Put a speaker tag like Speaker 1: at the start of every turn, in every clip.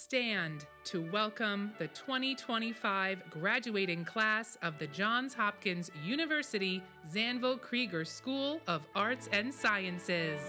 Speaker 1: stand to welcome the 2025 graduating class of the Johns Hopkins University Zanville Krieger School of Arts and Sciences.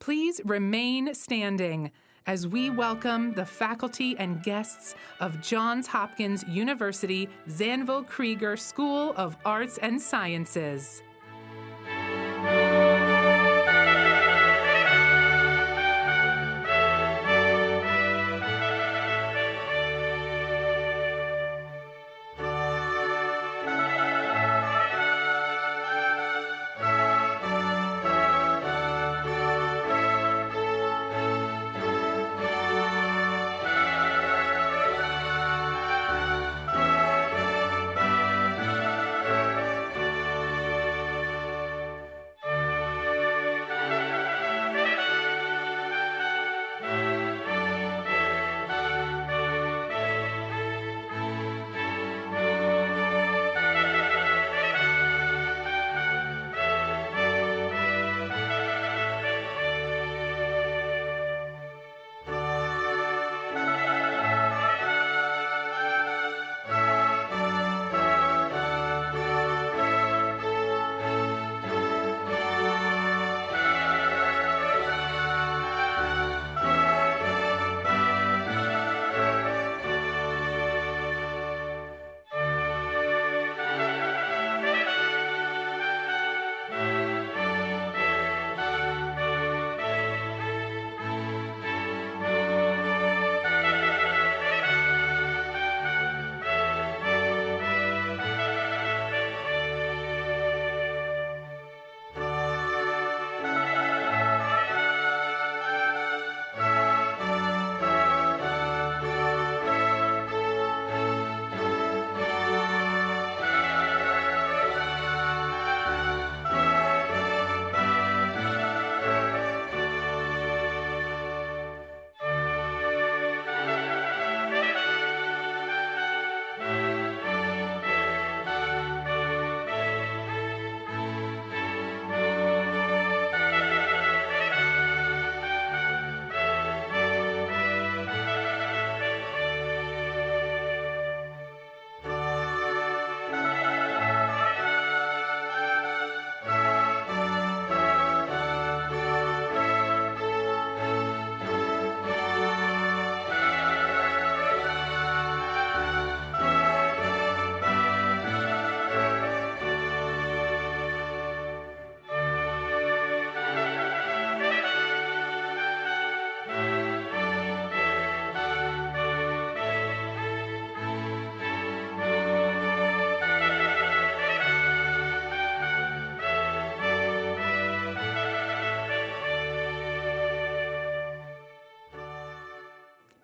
Speaker 1: Please remain standing as we welcome the faculty and guests of Johns Hopkins University Zanvil Krieger School of Arts and Sciences.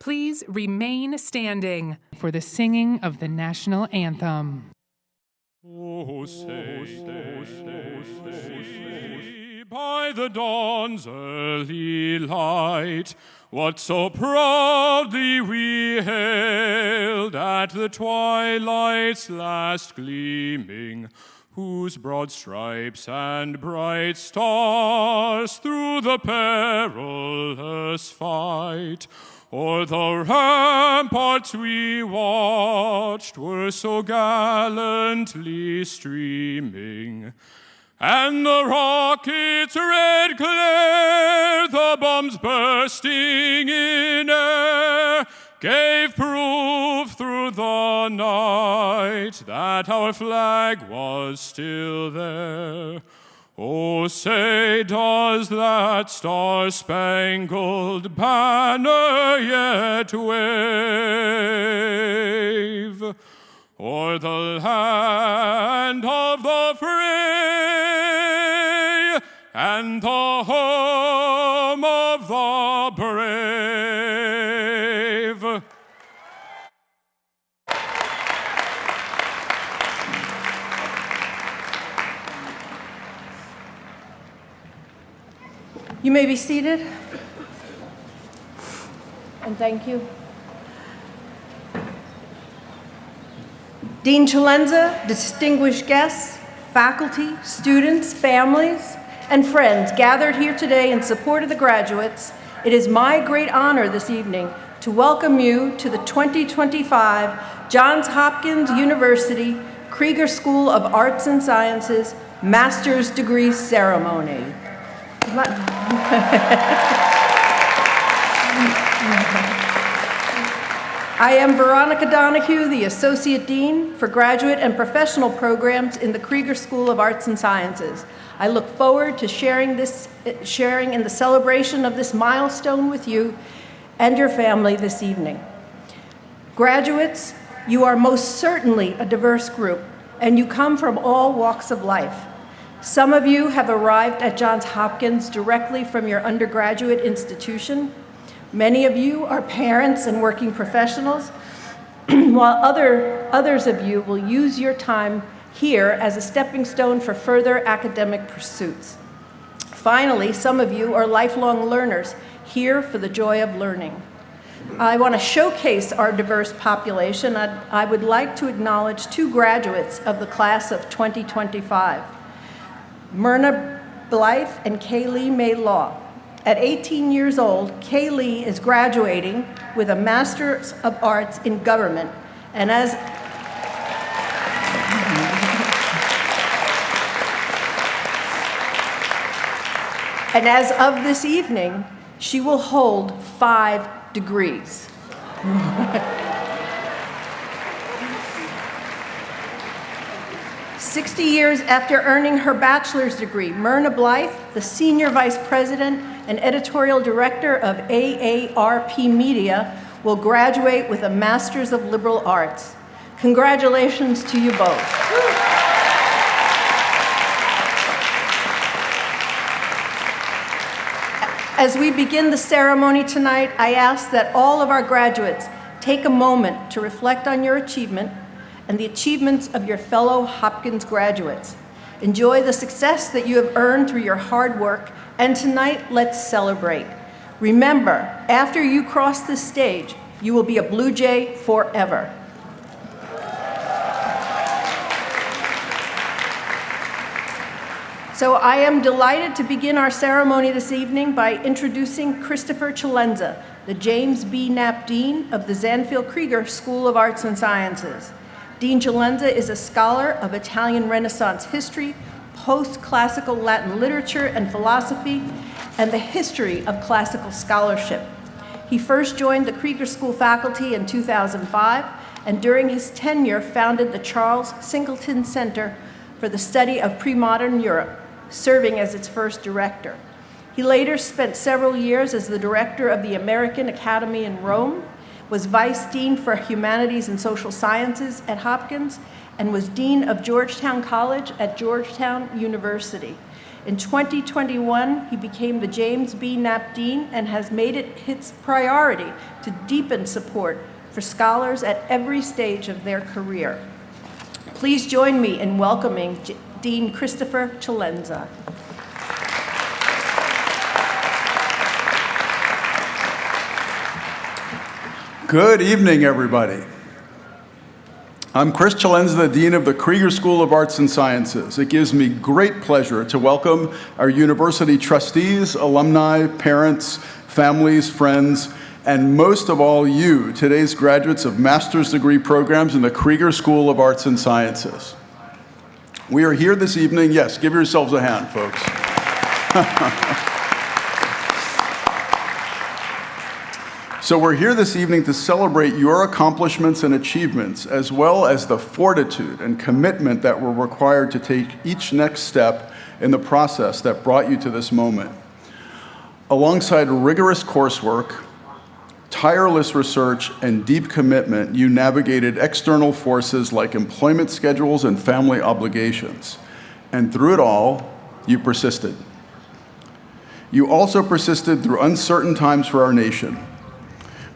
Speaker 1: Please remain standing for the singing of the national anthem.
Speaker 2: Oh, say, by the dawn's early light, what so proudly we hailed at the twilight's last gleaming, whose broad stripes and bright stars through the perilous fight o'er the ramparts we watched were so gallantly streaming, and the rocket's red glare, the bombs bursting in air, gave proof through the night that our flag was still there. Oh, say, does that star-spangled banner yet wave o'er the land of the free and the home of the brave?
Speaker 3: You may be seated. And thank you. Dean Chalenza, distinguished guests, faculty, students, families, and friends gathered here today in support of the graduates, it is my great honor this evening to welcome you to the 2025 Johns Hopkins University Krieger School of Arts and Sciences Master's Degree Ceremony. I am Veronica Donahue, the Associate Dean for Graduate and Professional Programs in the Krieger School of Arts and Sciences. I look forward to sharing in the celebration of this milestone with you and your family this evening. Graduates, you are most certainly a diverse group, and you come from all walks of life. Some of you have arrived at Johns Hopkins directly from your undergraduate institution. Many of you are parents and working professionals, while others of you will use your time here as a stepping stone for further academic pursuits. Finally, some of you are lifelong learners here for the joy of learning. I want to showcase our diverse population. I would like to acknowledge two graduates of the class of 2025, Myrna Blythe and Kaylee May Law. At 18 years old, Kaylee is graduating with a Master's of Arts in Government, and as of this evening, she will hold 5 degrees. 60 years after earning her bachelor's degree, Myrna Blythe, the Senior Vice President and Editorial Director of AARP Media, will graduate with a Master's of Liberal Arts. Congratulations to you both. As we begin the ceremony tonight, I ask that all of our graduates take a moment to reflect on your achievement and the achievements of your fellow Hopkins graduates. Enjoy the success that you have earned through your hard work, and tonight, let's celebrate. Remember, after you cross this stage, you will be a Blue Jay forever. So I am delighted to begin our ceremony this evening by introducing Christopher Chalenza, the James B. Knapp Dean of the Zanfield Krieger School of Arts and Sciences. Dean Chalenza is a scholar of Italian Renaissance history, post-classical Latin literature and philosophy, and the history of classical scholarship. He first joined the Krieger School faculty in 2005, and during his tenure founded the Charles Singleton Center for the Study of Pre-Modern Europe, serving as its first director. He later spent several years as the director of the American Academy in Rome, was Vice Dean for Humanities and Social Sciences at Hopkins, and was Dean of Georgetown College at Georgetown University. In 2021, he became the James B. Knapp Dean and has made it his priority to deepen support for scholars at every stage of their career. Please join me in welcoming Dean Christopher Chalenza.
Speaker 4: Good evening, everybody. I'm Chris Chalenza, the Dean of the Krieger School of Arts and Sciences. It gives me great pleasure to welcome our university trustees, alumni, parents, families, friends, and most of all you, today's graduates of master's degree programs in the Krieger School of Arts and Sciences. We are here this evening, yes, give yourselves a hand, folks. So we're here this evening to celebrate your accomplishments and achievements, as well as the fortitude and commitment that were required to take each next step in the process that brought you to this moment. Alongside rigorous coursework, tireless research, and deep commitment, you navigated external forces like employment schedules and family obligations. And through it all, you persisted. You also persisted through uncertain times for our nation.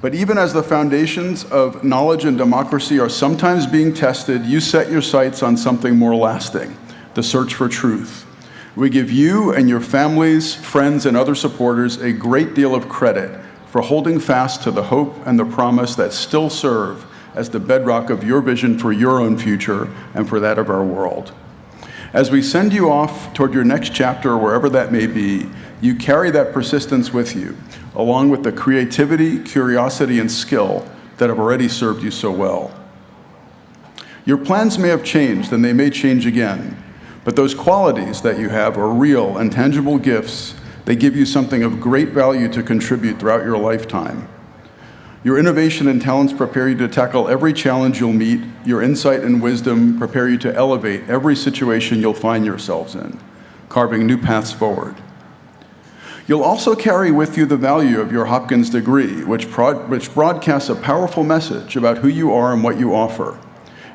Speaker 4: But even as the foundations of knowledge and democracy are sometimes being tested, you set your sights on something more lasting, the search for truth. We give you and your families, friends, and other supporters a great deal of credit for holding fast to the hope and the promise that still serve as the bedrock of your vision for your own future and for that of our world. As we send you off toward your next chapter, wherever that may be, you carry that persistence with you, along with the creativity, curiosity, and skill that have already served you so well. Your plans may have changed, and they may change again, but those qualities that you have are real and tangible gifts They give you something of great value to contribute throughout your lifetime. Your innovation and talents prepare you to tackle every challenge you'll meet. Your insight and wisdom prepare you to elevate every situation you'll find yourselves in, carving new paths forward. You'll also carry with you the value of your Hopkins degree, which broadcasts a powerful message about who you are and what you offer.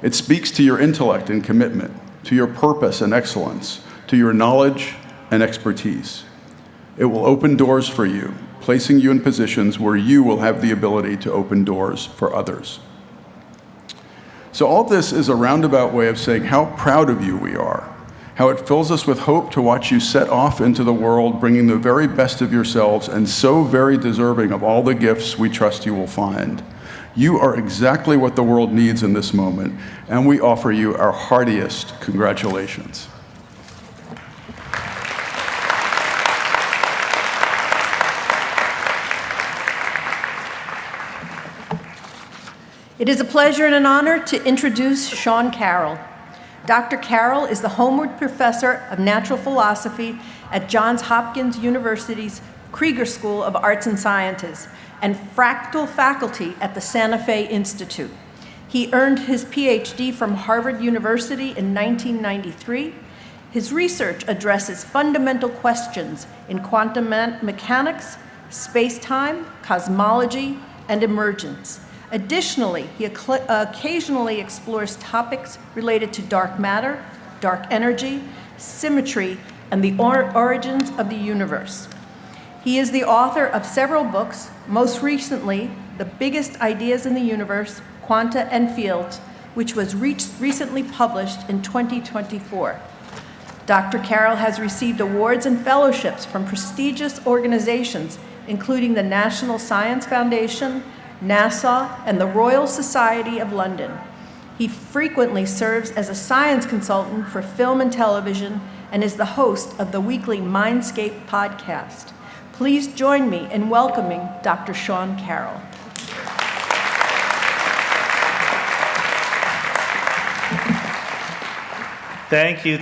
Speaker 4: It speaks to your intellect and commitment, to your purpose and excellence, to your knowledge and expertise. It will open doors for you, placing you in positions where you will have the ability to open doors for others. So all this is a roundabout way of saying how proud of you we are, how it fills us with hope to watch you set off into the world, bringing the very best of yourselves and so very deserving of all the gifts we trust you will find. You are exactly what the world needs in this moment, and we offer you our heartiest congratulations.
Speaker 3: It is a pleasure and an honor to introduce Sean Carroll. Dr. Carroll is the Homewood Professor of Natural Philosophy at Johns Hopkins University's Krieger School of Arts and Sciences and fractal faculty at the Santa Fe Institute. He earned his PhD from Harvard University in 1993. His research addresses fundamental questions in quantum mechanics, space-time, cosmology, and emergence. Additionally, he occasionally explores topics related to dark matter, dark energy, symmetry, and the origins of the universe. He is the author of several books, most recently, The Biggest Ideas in the Universe, Quanta and Fields, which was recently published in 2024. Dr. Carroll has received awards and fellowships from prestigious organizations, including the National Science Foundation, NASA, and the Royal Society of London. He frequently serves as a science consultant for film and television and is the host of the weekly Mindscape podcast. Please join me in welcoming Dr. Sean Carroll.
Speaker 5: Thank you,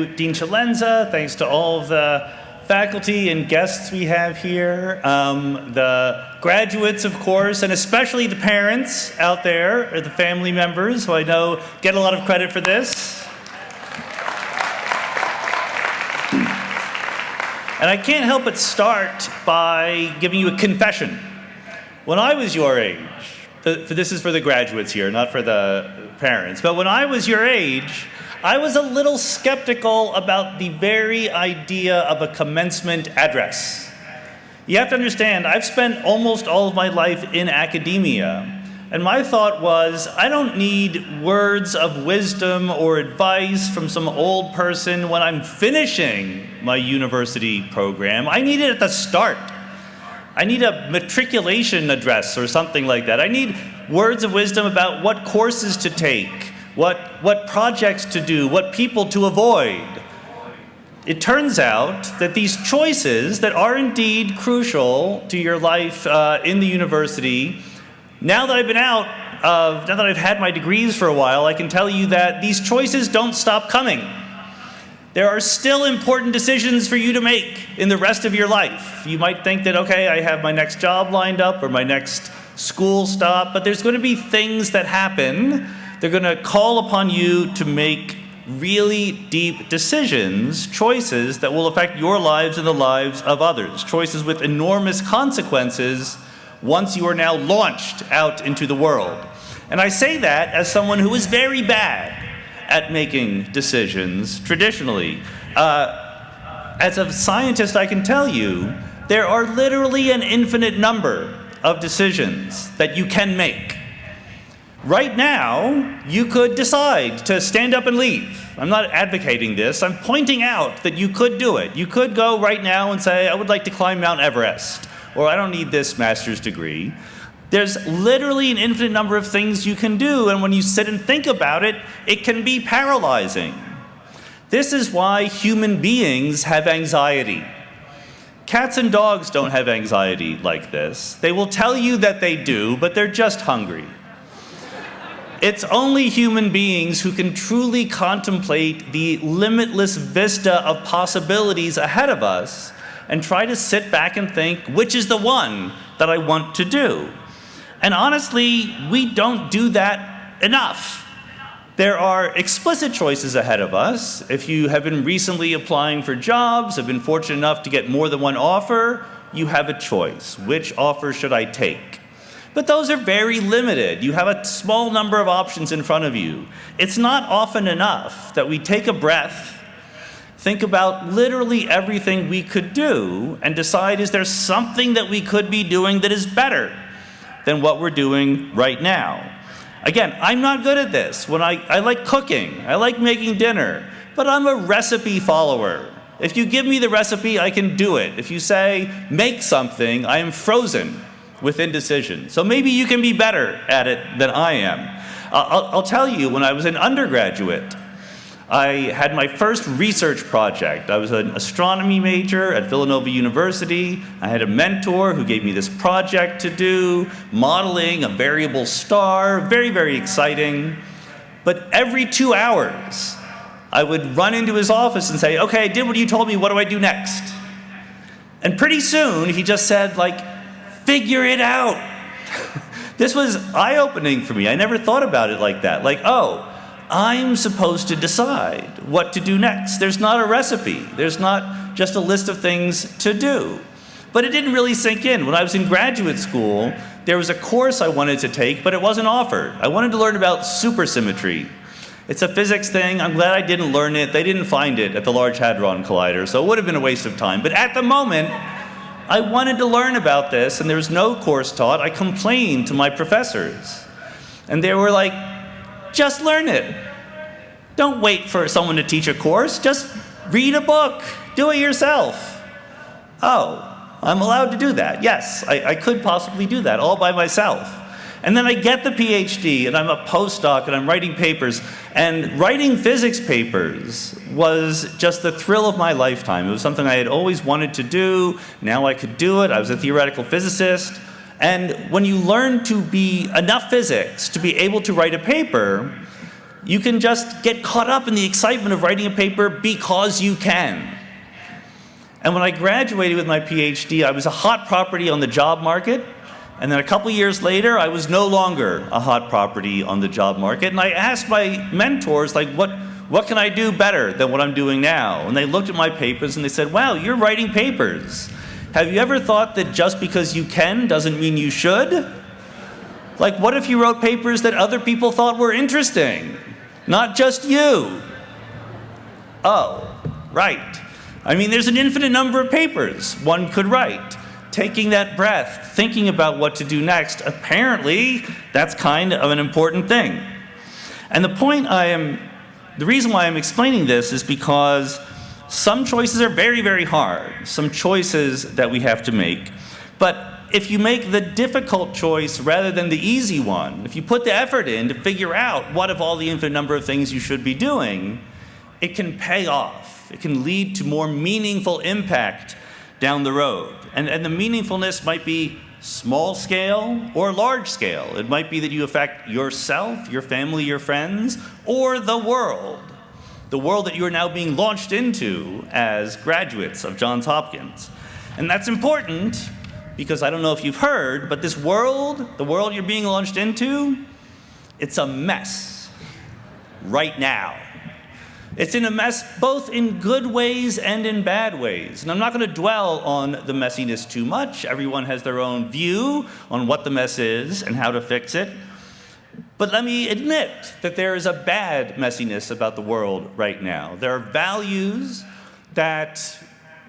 Speaker 5: Dean Chalenza. Thanks to all of the faculty and guests we have here, the graduates, of course, and especially the parents out there, or the family members, who I know get a lot of credit for this. And I can't help but start by giving you a confession. When I was your age, this is for the graduates here, not for the parents, but when I was your age, I was a little skeptical about the very idea of a commencement address. You have to understand, I've spent almost all of my life in academia, and my thought was, I don't need words of wisdom or advice from some old person when I'm finishing my university program. I need it at the start. I need a matriculation address or something like that. I need words of wisdom about what courses to take, what projects to do, what people to avoid. It turns out that these choices that are indeed crucial to your life in the university, now that I've had my degrees for a while, I can tell you that these choices don't stop coming. There are still important decisions for you to make in the rest of your life. You might think that, okay, I have my next job lined up or my next school stop, but there's going to be things that happen. They're going to call upon you to make really deep decisions, choices that will affect your lives and the lives of others, choices with enormous consequences once you are now launched out into the world. And I say that as someone who is very bad at making decisions traditionally. As a scientist, I can tell you, there are literally an infinite number of decisions that you can make. Right now, you could decide to stand up and leave. I'm not advocating this. I'm pointing out that you could do it. You could go right now and say, I would like to climb Mount Everest, or I don't need this master's degree. There's literally an infinite number of things you can do, and when you sit and think about it, it can be paralyzing. This is why human beings have anxiety. Cats and dogs don't have anxiety like this. They will tell you that they do, but they're just hungry. It's only human beings who can truly contemplate the limitless vista of possibilities ahead of us and try to sit back and think, which is the one that I want to do? And honestly, we don't do that enough. There are explicit choices ahead of us. If you have been recently applying for jobs, have been fortunate enough to get more than one offer, you have a choice. Which offer should I take? But those are very limited. You have a small number of options in front of you. It's not often enough that we take a breath, think about literally everything we could do, and decide, is there something that we could be doing that is better than what we're doing right now? Again, I'm not good at this. I like cooking, I like making dinner, but I'm a recipe follower. If you give me the recipe, I can do it. If you say, make something, I am frozen with indecision. So maybe you can be better at it than I am. I'll tell you, when I was an undergraduate, I had my first research project. I was an astronomy major at Villanova University. I had a mentor who gave me this project to do, modeling a variable star, very, very exciting. But every 2 hours, I would run into his office and say, okay, I did what you told me, what do I do next? And pretty soon, he just said, figure it out. This was eye-opening for me. I never thought about it like that. I'm supposed to decide what to do next. There's not a recipe. There's not just a list of things to do. But it didn't really sink in. When I was in graduate school, there was a course I wanted to take, but it wasn't offered. I wanted to learn about supersymmetry. It's a physics thing. I'm glad I didn't learn it. They didn't find it at the Large Hadron Collider, so it would have been a waste of time. But at the moment, I wanted to learn about this, and there was no course taught. I complained to my professors, and they were like, just learn it. Don't wait for someone to teach a course. Just read a book. Do it yourself. Oh, I'm allowed to do that. Yes, I could possibly do that all by myself. And then I get the PhD, and I'm a postdoc, and I'm writing papers. And writing physics papers was just the thrill of my lifetime. It was something I had always wanted to do. Now I could do it. I was a theoretical physicist. And when you learn to be enough physics to be able to write a paper, you can just get caught up in the excitement of writing a paper because you can. And when I graduated with my PhD, I was a hot property on the job market. And then a couple years later, I was no longer a hot property on the job market. And I asked my mentors, what can I do better than what I'm doing now? And they looked at my papers and they said, wow, you're writing papers. Have you ever thought that just because you can doesn't mean you should? What if you wrote papers that other people thought were interesting? Not just you. Oh, right. There's an infinite number of papers one could write. Taking that breath, thinking about what to do next, apparently that's kind of an important thing. And the reason why I'm explaining this is because some choices are very, very hard, some choices that we have to make. But if you make the difficult choice rather than the easy one, if you put the effort in to figure out what of all the infinite number of things you should be doing, it can pay off. It can lead to more meaningful impact down the road. And the meaningfulness might be small scale or large scale. It might be that you affect yourself, your family, your friends, or the world that you are now being launched into as graduates of Johns Hopkins. And that's important because I don't know if you've heard, but this world, the world you're being launched into, it's a mess right now. It's in a mess both in good ways and in bad ways. And I'm not going to dwell on the messiness too much. Everyone has their own view on what the mess is and how to fix it. But let me admit that there is a bad messiness about the world right now. There are values that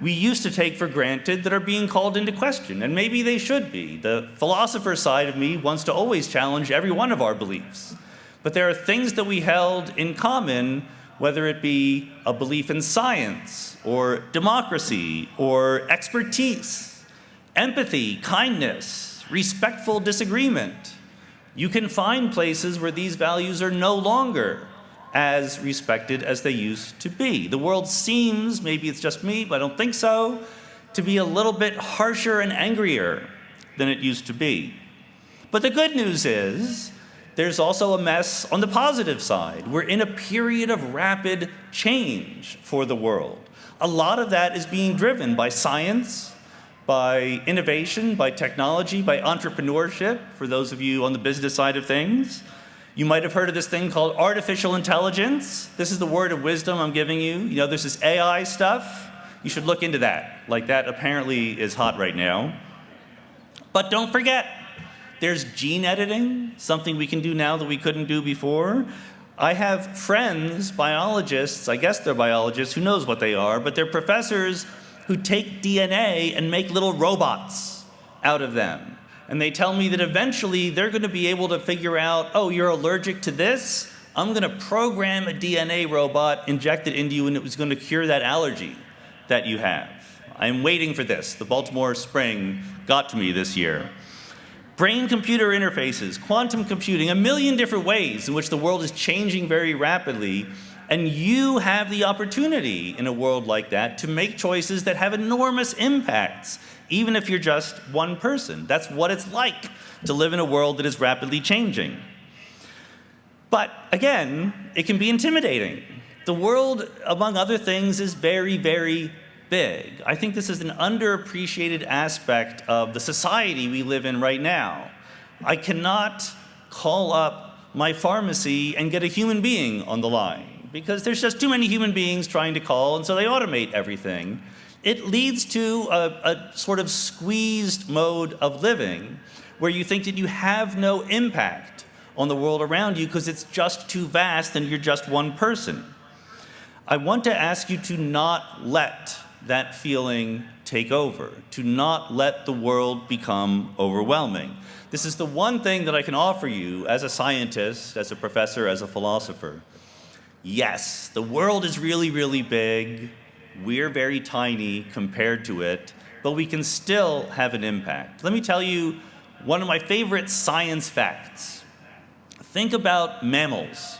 Speaker 5: we used to take for granted that are being called into question, and maybe they should be. The philosopher side of me wants to always challenge every one of our beliefs. But there are things that we held in common, whether it be a belief in science or democracy or expertise, empathy, kindness, respectful disagreement. You can find places where these values are no longer as respected as they used to be. The world seems, maybe it's just me, but I don't think so, to be a little bit harsher and angrier than it used to be. But the good news is, there's also a mess on the positive side. We're in a period of rapid change for the world. A lot of that is being driven by science, by innovation, by technology, by entrepreneurship, for those of you on the business side of things. You might have heard of this thing called artificial intelligence. This is the word of wisdom I'm giving you. You know, there's this AI stuff. You should look into that. Like, that apparently is hot right now. But don't forget, there's gene editing, something we can do now that we couldn't do before. I have friends, biologists, I guess they're biologists, who knows what they are, but they're professors who take DNA and make little robots out of them. And they tell me that eventually they're going to be able to figure out, oh, you're allergic to this? I'm going to program a DNA robot, inject it into you, and it was going to cure that allergy that you have. I'm waiting for this. The Baltimore Spring got to me this year. Brain-computer interfaces, quantum computing, a million different ways in which the world is changing very rapidly, and you have the opportunity in a world like that to make choices that have enormous impacts, even if you're just one person. That's what it's like to live in a world that is rapidly changing. But again, it can be intimidating. The world, among other things, is very, very big. I think this is an underappreciated aspect of the society we live in right now. I cannot call up my pharmacy and get a human being on the line because there's just too many human beings trying to call, and so they automate everything. It leads to a sort of squeezed mode of living where you think that you have no impact on the world around you because it's just too vast and you're just one person. I want to ask you to not let that feeling take over, to not let the world become overwhelming. This is the one thing that I can offer you as a scientist, as a professor, as a philosopher. Yes, the world is really, really big. We're very tiny compared to it, but we can still have an impact. Let me tell you one of my favorite science facts. Think about mammals.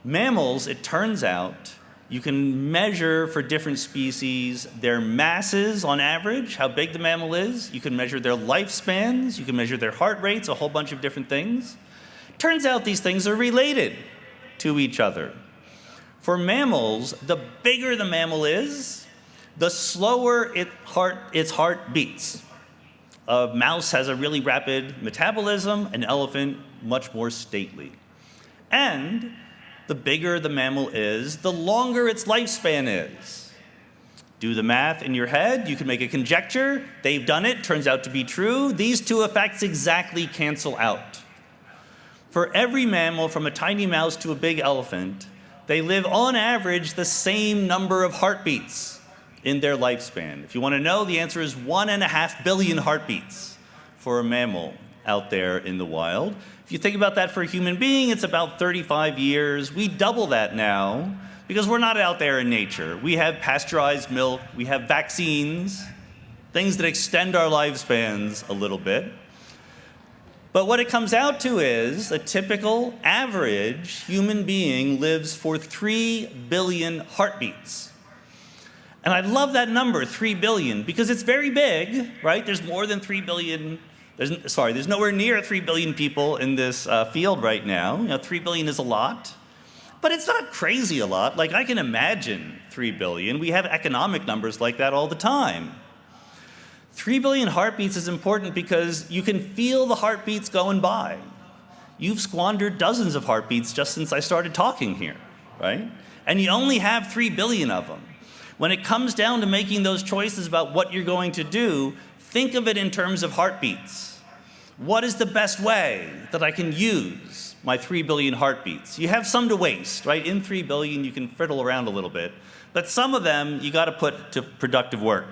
Speaker 5: Mammals, it turns out, you can measure for different species their masses on average, how big the mammal is. You can measure their lifespans. You can measure their heart rates, a whole bunch of different things. Turns out these things are related to each other. For mammals, the bigger the mammal is, the slower its heart beats. A mouse has a really rapid metabolism, an elephant much more stately. And the bigger the mammal is, the longer its lifespan is. Do the math in your head. You can make a conjecture. They've done it. Turns out to be true. These two effects exactly cancel out. For every mammal, from a tiny mouse to a big elephant, they live on average the same number of heartbeats in their lifespan. If you want to know, the answer is 1.5 billion heartbeats for a mammal out there in the wild. If you think about that for a human being, it's about 35 years. We double that now because we're not out there in nature. We have pasteurized milk, we have vaccines, things that extend our lifespans a little bit. But what it comes out to is a typical average human being lives for 3 billion heartbeats. And I love that number, 3 billion, because it's very big, right? There's more than 3 billion. There's nowhere near 3 billion people in this field right now. You know, 3 billion is a lot, but it's not crazy a lot. Like, I can imagine 3 billion. We have economic numbers like that all the time. 3 billion heartbeats is important because you can feel the heartbeats going by. You've squandered dozens of heartbeats just since I started talking here, right? And you only have 3 billion of them. When it comes down to making those choices about what you're going to do, think of it in terms of heartbeats. What is the best way that I can use my 3 billion heartbeats? You have some to waste, right? In 3 billion, you can fiddle around a little bit, but some of them you got to put to productive work.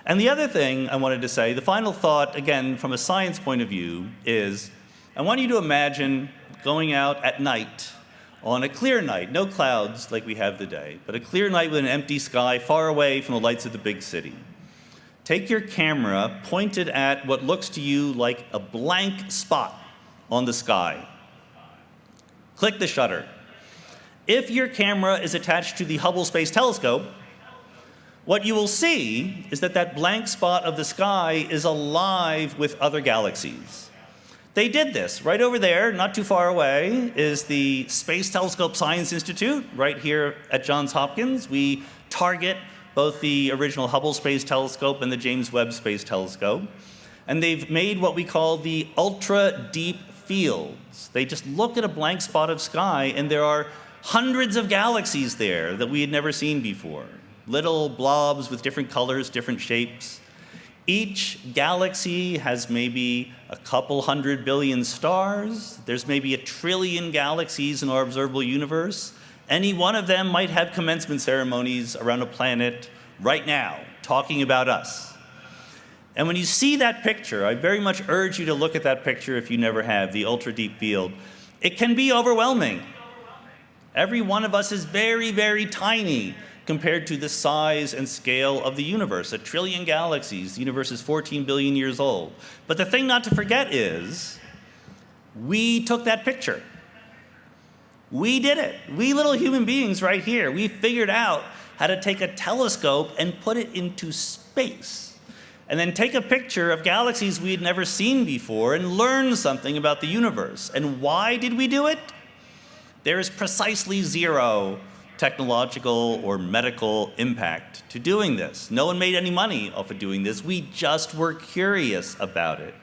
Speaker 5: And the other thing I wanted to say, the final thought, again, from a science point of view, is I want you to imagine going out at night on a clear night, no clouds like we have today, but a clear night with an empty sky far away from the lights of the big city. Take your camera pointed at what looks to you like a blank spot on the sky. Click the shutter. If your camera is attached to the Hubble Space Telescope, what you will see is that that blank spot of the sky is alive with other galaxies. They did this. Right over there, not too far away, is the Space Telescope Science Institute, right here at Johns Hopkins. We target both the original Hubble Space Telescope and the James Webb Space Telescope. And they've made what we call the ultra-deep fields. They just look at a blank spot of sky, and there are hundreds of galaxies there that we had never seen before. Little blobs with different colors, different shapes. Each galaxy has maybe a couple 100 billion stars. There's maybe 1 trillion galaxies in our observable universe. Any one of them might have commencement ceremonies around a planet right now, talking about us. And when you see that picture, I very much urge you to look at that picture if you never have, the ultra-deep field. It can be overwhelming. Every one of us is very, very tiny compared to the size and scale of the universe. 1 trillion galaxies. The universe is 14 billion years old. But the thing not to forget is, we took that picture. We did it. We little human beings right here. We figured out how to take a telescope and put it into space. And then take a picture of galaxies we had never seen before and learn something about the universe. And why did we do it? There is precisely zero technological or medical impact to doing this. No one made any money off of doing this. We just were curious about it.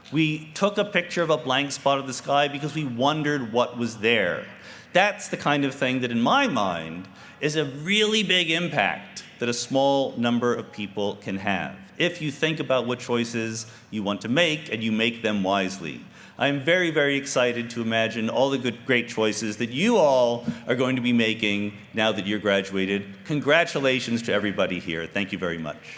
Speaker 5: We took a picture of a blank spot of the sky because we wondered what was there. That's the kind of thing that, in my mind, is a really big impact that a small number of people can have, if you think about what choices you want to make and you make them wisely. I'm very, very excited to imagine all the great choices that you all are going to be making now that you're graduated. Congratulations to everybody here. Thank you very much.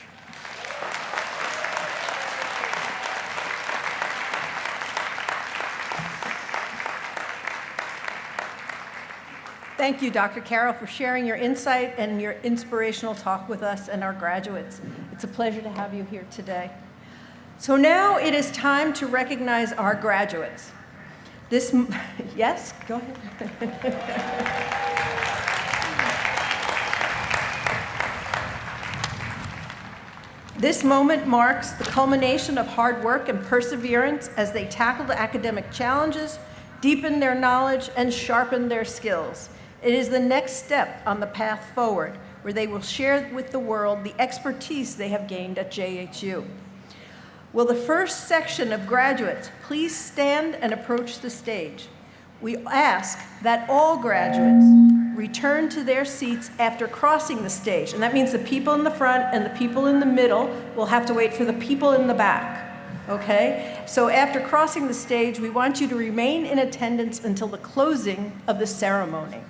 Speaker 3: Thank you, Dr. Carroll, for sharing your insight and your inspirational talk with us and our graduates. It's a pleasure to have you here today. So now it is time to recognize our graduates. Yes, go ahead. This moment marks the culmination of hard work and perseverance as they tackled academic challenges, deepened their knowledge, and sharpened their skills. It is the next step on the path forward, where they will share with the world the expertise they have gained at JHU. Will the first section of graduates please stand and approach the stage? We ask that all graduates return to their seats after crossing the stage. And that means the people in the front and the people in the middle will have to wait for the people in the back. Okay? So after crossing the stage, we want you to remain in attendance until the closing of the ceremony.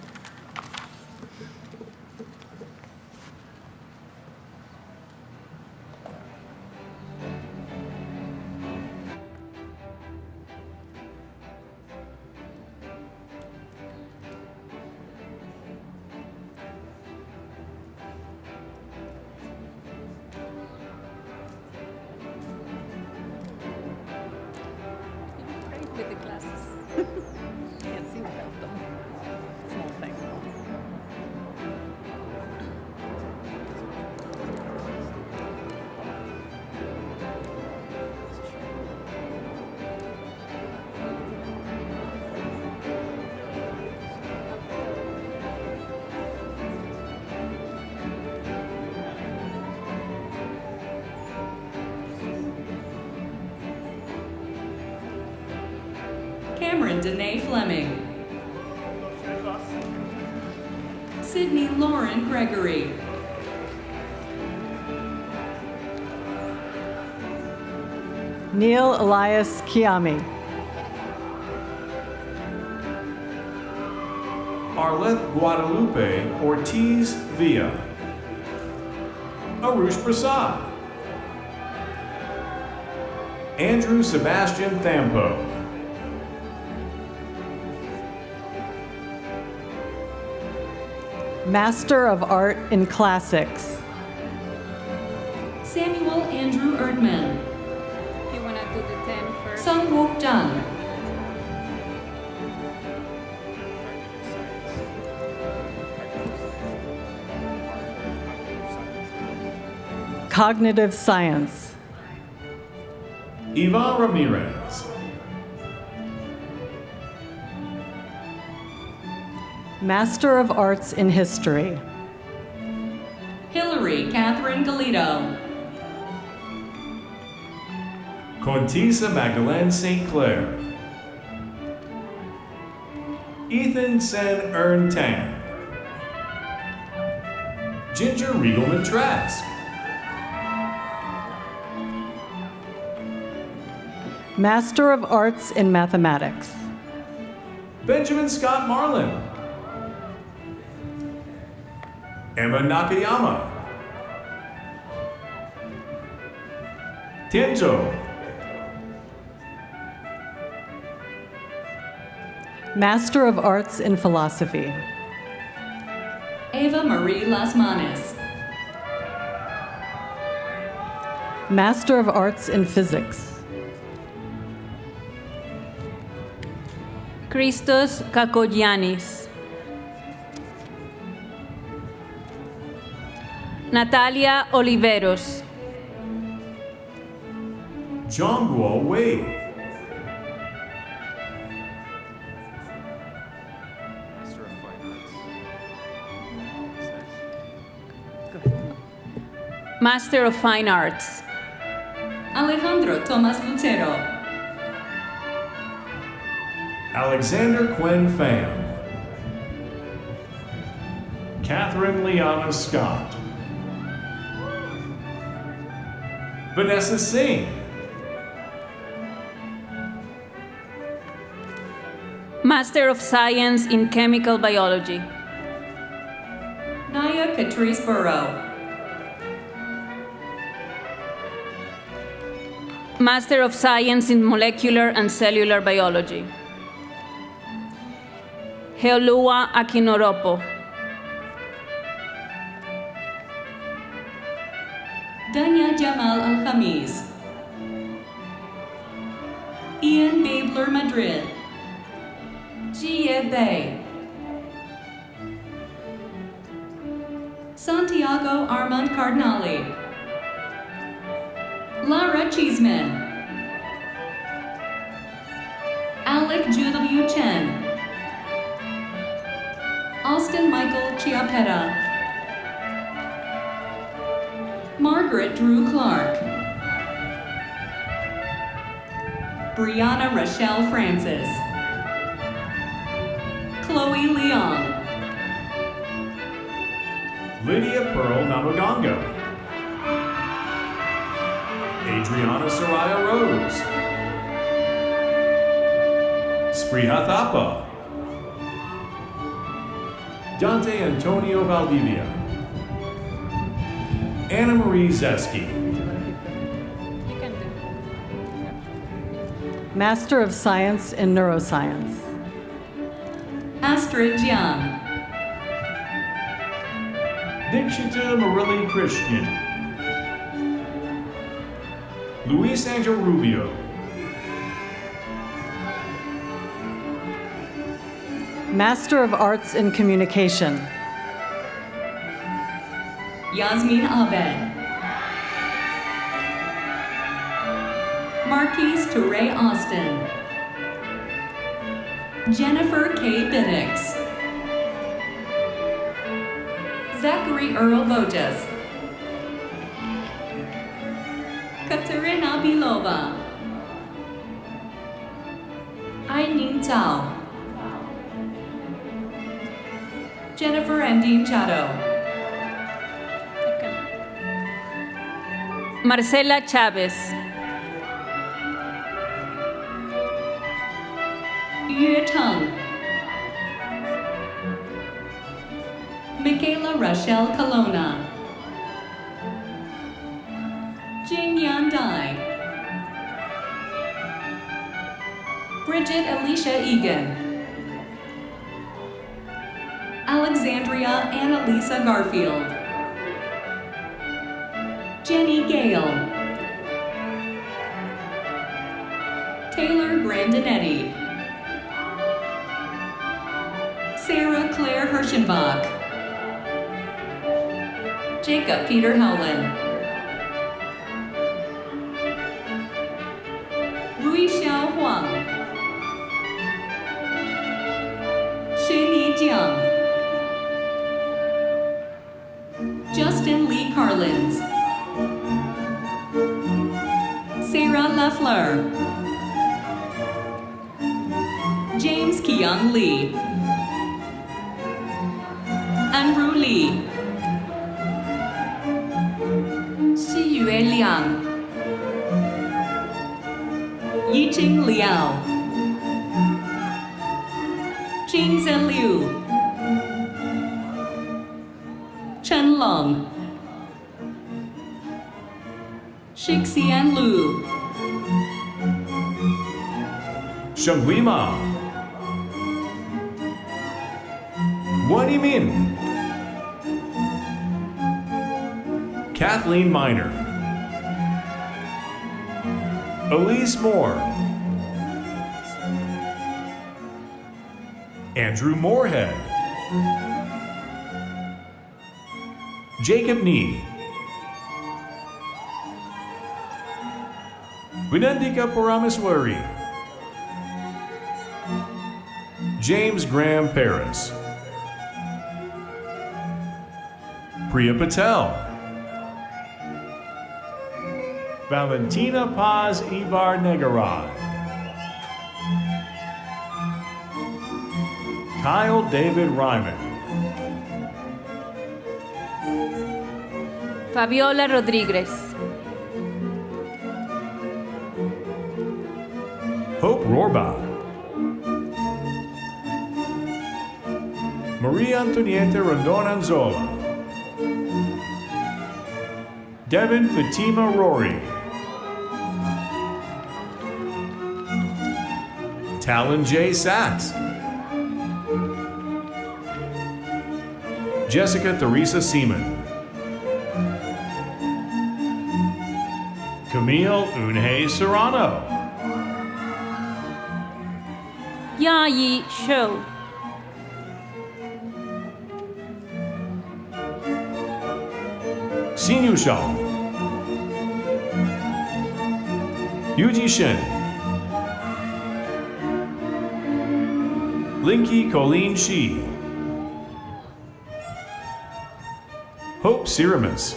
Speaker 1: With the glasses. Can't see without them. Small thing.
Speaker 6: Cameron Danae Fleming. Sydney Lauren Gregory.
Speaker 7: Neil Elias Kiami.
Speaker 8: Arleth Guadalupe Ortiz Villa. Arush Prasad. Andrew Sebastian Thampo.
Speaker 7: Master of Art in Classics.
Speaker 6: Samuel Andrew Erdman.
Speaker 1: If you want to do the 10 first.
Speaker 6: Sung Wook Jung.
Speaker 7: Cognitive Science.
Speaker 8: Eva Ramirez.
Speaker 7: Master of Arts in History.
Speaker 6: Hillary Catherine Galito.
Speaker 8: Contisa Magdalene St. Clair. Ethan Sen Ern Tan. Ginger Riegelman Trask.
Speaker 7: Master of Arts in Mathematics.
Speaker 8: Benjamin Scott Marlin. Emma Nakayama. Tienzo.
Speaker 7: Master of Arts in Philosophy.
Speaker 6: Eva Marie Las Manes.
Speaker 7: Master of Arts in Physics.
Speaker 9: Christos Kakogiannis. Natalia Oliveros.
Speaker 8: Jongguo Wei.
Speaker 9: Master of Fine Arts.
Speaker 6: Alejandro Tomas Lucero.
Speaker 8: Alexander Quen Pham. Catherine Liana Scott. Vanessa Singh.
Speaker 9: Master of Science in Chemical Biology.
Speaker 6: Naya Catrice Burrow.
Speaker 9: Master of Science in Molecular and Cellular Biology. Heolua Akinoropo.
Speaker 6: Danya Jamal Al-Khamiz. Ian Babler Madrid. Jie Bay. Santiago Armand Cardinali. Lara Cheeseman. Alec W. Chen. Austin Michael Chiapetta. Margaret Drew Clark. Brianna Rochelle Francis. Chloe Leong.
Speaker 8: Lydia Pearl Namagongo. Adriana Soraya Rose. Spriha Thapa. Dante Antonio Valdivia. Anna Marie Zeski.
Speaker 7: Master of Science in Neuroscience.
Speaker 6: Astrid Jiang.
Speaker 8: Dikshita Murilli Christian. Luis Angel Rubio.
Speaker 7: Master of Arts in Communication.
Speaker 6: Yasmin Abed. Marquise Touré Austin. Jennifer K. Biddix. Zachary Earl Bojas. Katerina Bilova. Aining Zhao. Jennifer Andine Chado.
Speaker 9: Marcela Chávez.
Speaker 6: Yue Teng. Michaela Rochelle Colonna. Jing Yan Dai. Bridget Alicia Egan. Alexandria Annalisa Garfield. Jenny Gale. Taylor Grandinetti. Sarah Claire Hirschenbach. Jacob Peter Howland. Rui Xiao Huang. Shi Li Jiang. Sarah Leffler, James Keon Lee, Andrew Lee, Xiyue Liang, Yiqing Liao, Jingzhen Liu, Chen Long, Shixian Lu,
Speaker 8: Shenghui Ma, Wan Yimin, Kathleen Miner, Elise Moore, Andrew Moorhead, Jacob Nee, Vinandika Parameswari, James Graham Paris, Priya Patel, Valentina Paz Ibar Negarai, Kyle David Ryman,
Speaker 9: Fabiola Rodriguez,
Speaker 8: Hope Rohrbach, Maria Antonieta Rondon Anzola, Devin Fatima Rory, Talon J. Sachs, Jessica Theresa Seaman, Camille Unhei Serrano,
Speaker 9: Ya Yi Shou,
Speaker 8: Xinyu Shao, Yuji Shen, Linky Colleen Shi, Hope Siramis,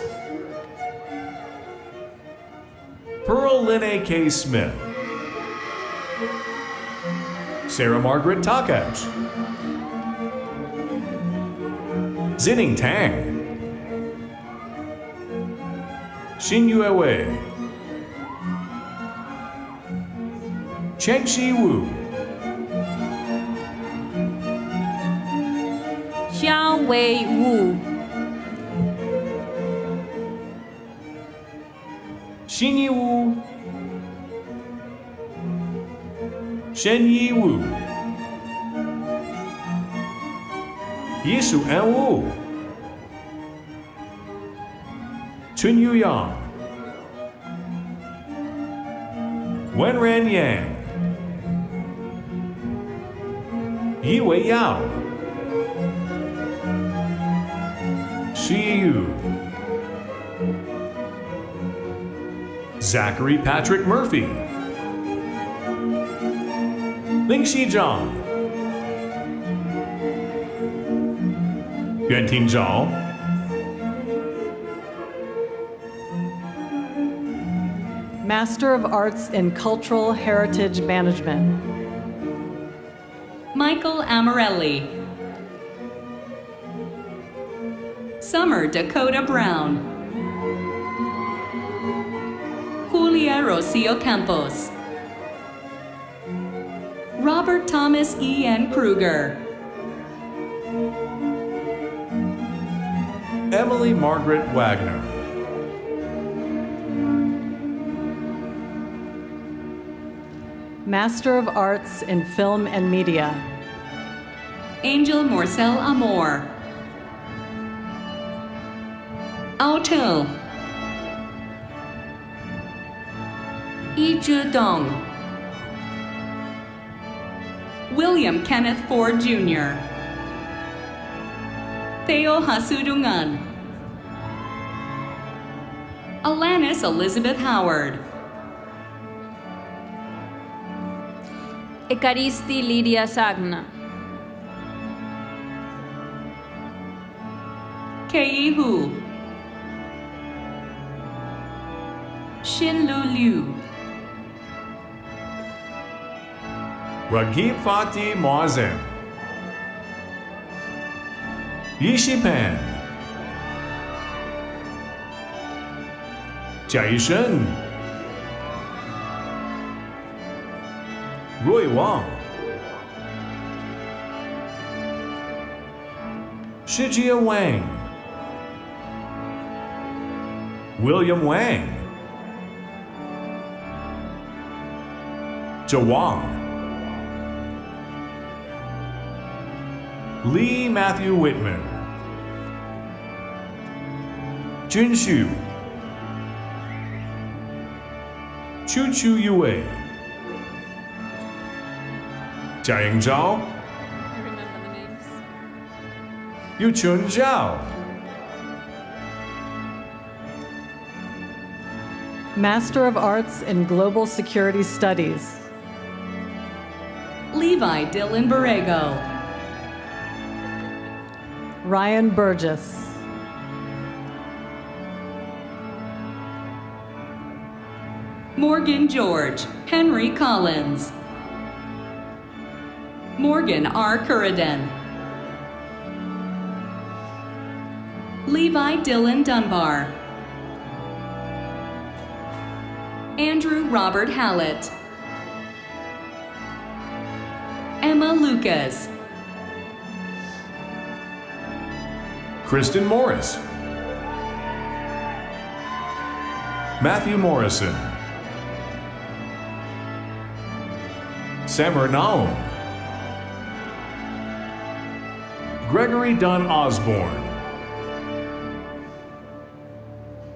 Speaker 8: Pearl Linne K. Smith, Sarah Margaret Takach, Zinning Tang, Xinyue Wei, Chengxi Wu,
Speaker 9: Xiao Wei Wu,
Speaker 8: Xinyi Wu, Shenyi Wu, Yishu En Wu, Chunyu Yang, Wenren Yang, Yiwei Yao, Shi Yu, Zachary Patrick Murphy, Lingxi Zhang, Yuanting Zhao,
Speaker 7: Master of Arts in Cultural Heritage Management.
Speaker 6: Michael Amarelli, Summer Dakota Brown, Julia Rocio Campos, Robert Thomas E. N. Kruger,
Speaker 8: Emily Margaret Wagner,
Speaker 7: Master of Arts in Film and Media.
Speaker 6: Angel Morcel Amor, Auto, Yi Zhu Dong, William Kenneth Ford Jr., Theo Hasudungan, Alanis Elizabeth Howard,
Speaker 9: Ekaristi Lidia Sagna,
Speaker 6: Kei Hu, Xin Lu Liu,
Speaker 8: Raghib Fatih Moazem. Yishipan. Jiaishen. Roy Wang. Shijia Wang. William Wang. Wang. Lee Matthew Whitman. Junshu. Chu Chu Yue. Jiaying Zhao.
Speaker 9: I remember the names.
Speaker 8: Yuchun Zhao.
Speaker 7: Master of Arts in Global Security Studies.
Speaker 6: Levi Dylan Borrego.
Speaker 7: Ryan Burgess.
Speaker 6: Morgan George. Henry Collins. Morgan R. Curridan. Levi Dylan Dunbar. Andrew Robert Hallett. Emma Lucas.
Speaker 8: Kristen Morris. Matthew Morrison. Samar Naum. Gregory Dunn Osborne.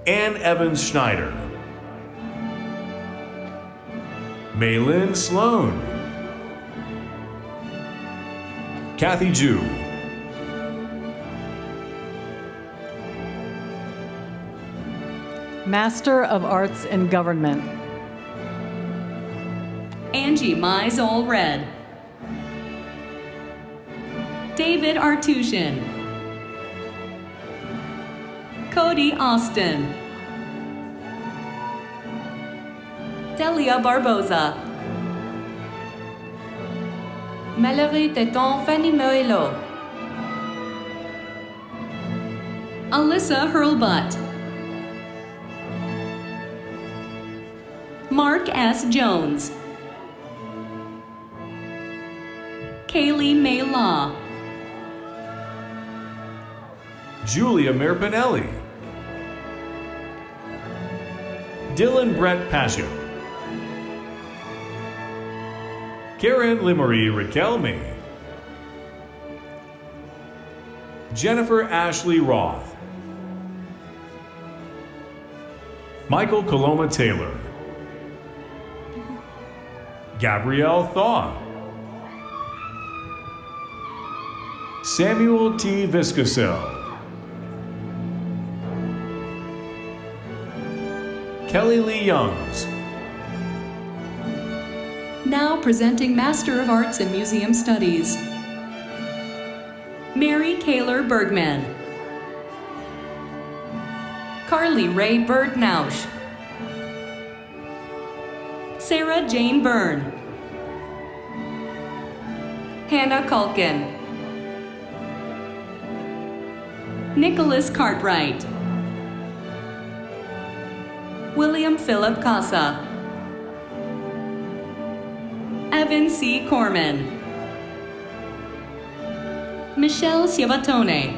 Speaker 8: Ann Evans Schneider. Maylin Sloan. Kathy Jew.
Speaker 7: Master of Arts in Government.
Speaker 6: Angie Mize Allred. David Artushin. Cody Austin. Delia Barboza. Mallory Teton Fanny Moello. Alyssa Hurlbutt. Mark S. Jones. Kaylee May Law.
Speaker 8: Julia Mirpinelli. Dylan Brett Pashuk. Karen Limery Riquelme. Jennifer Ashley Roth. Michael Coloma Taylor. Gabrielle Thaw. Samuel T. Viscasel. Kelly Lee Youngs.
Speaker 6: Now presenting Master of Arts in Museum Studies. Mary Kaler Bergman. Carly Ray Bird-Nausch. Sarah Jane Byrne. Hannah Culkin. Nicholas Cartwright. William Philip Casa. Evan C. Corman. Michelle Ciavatone.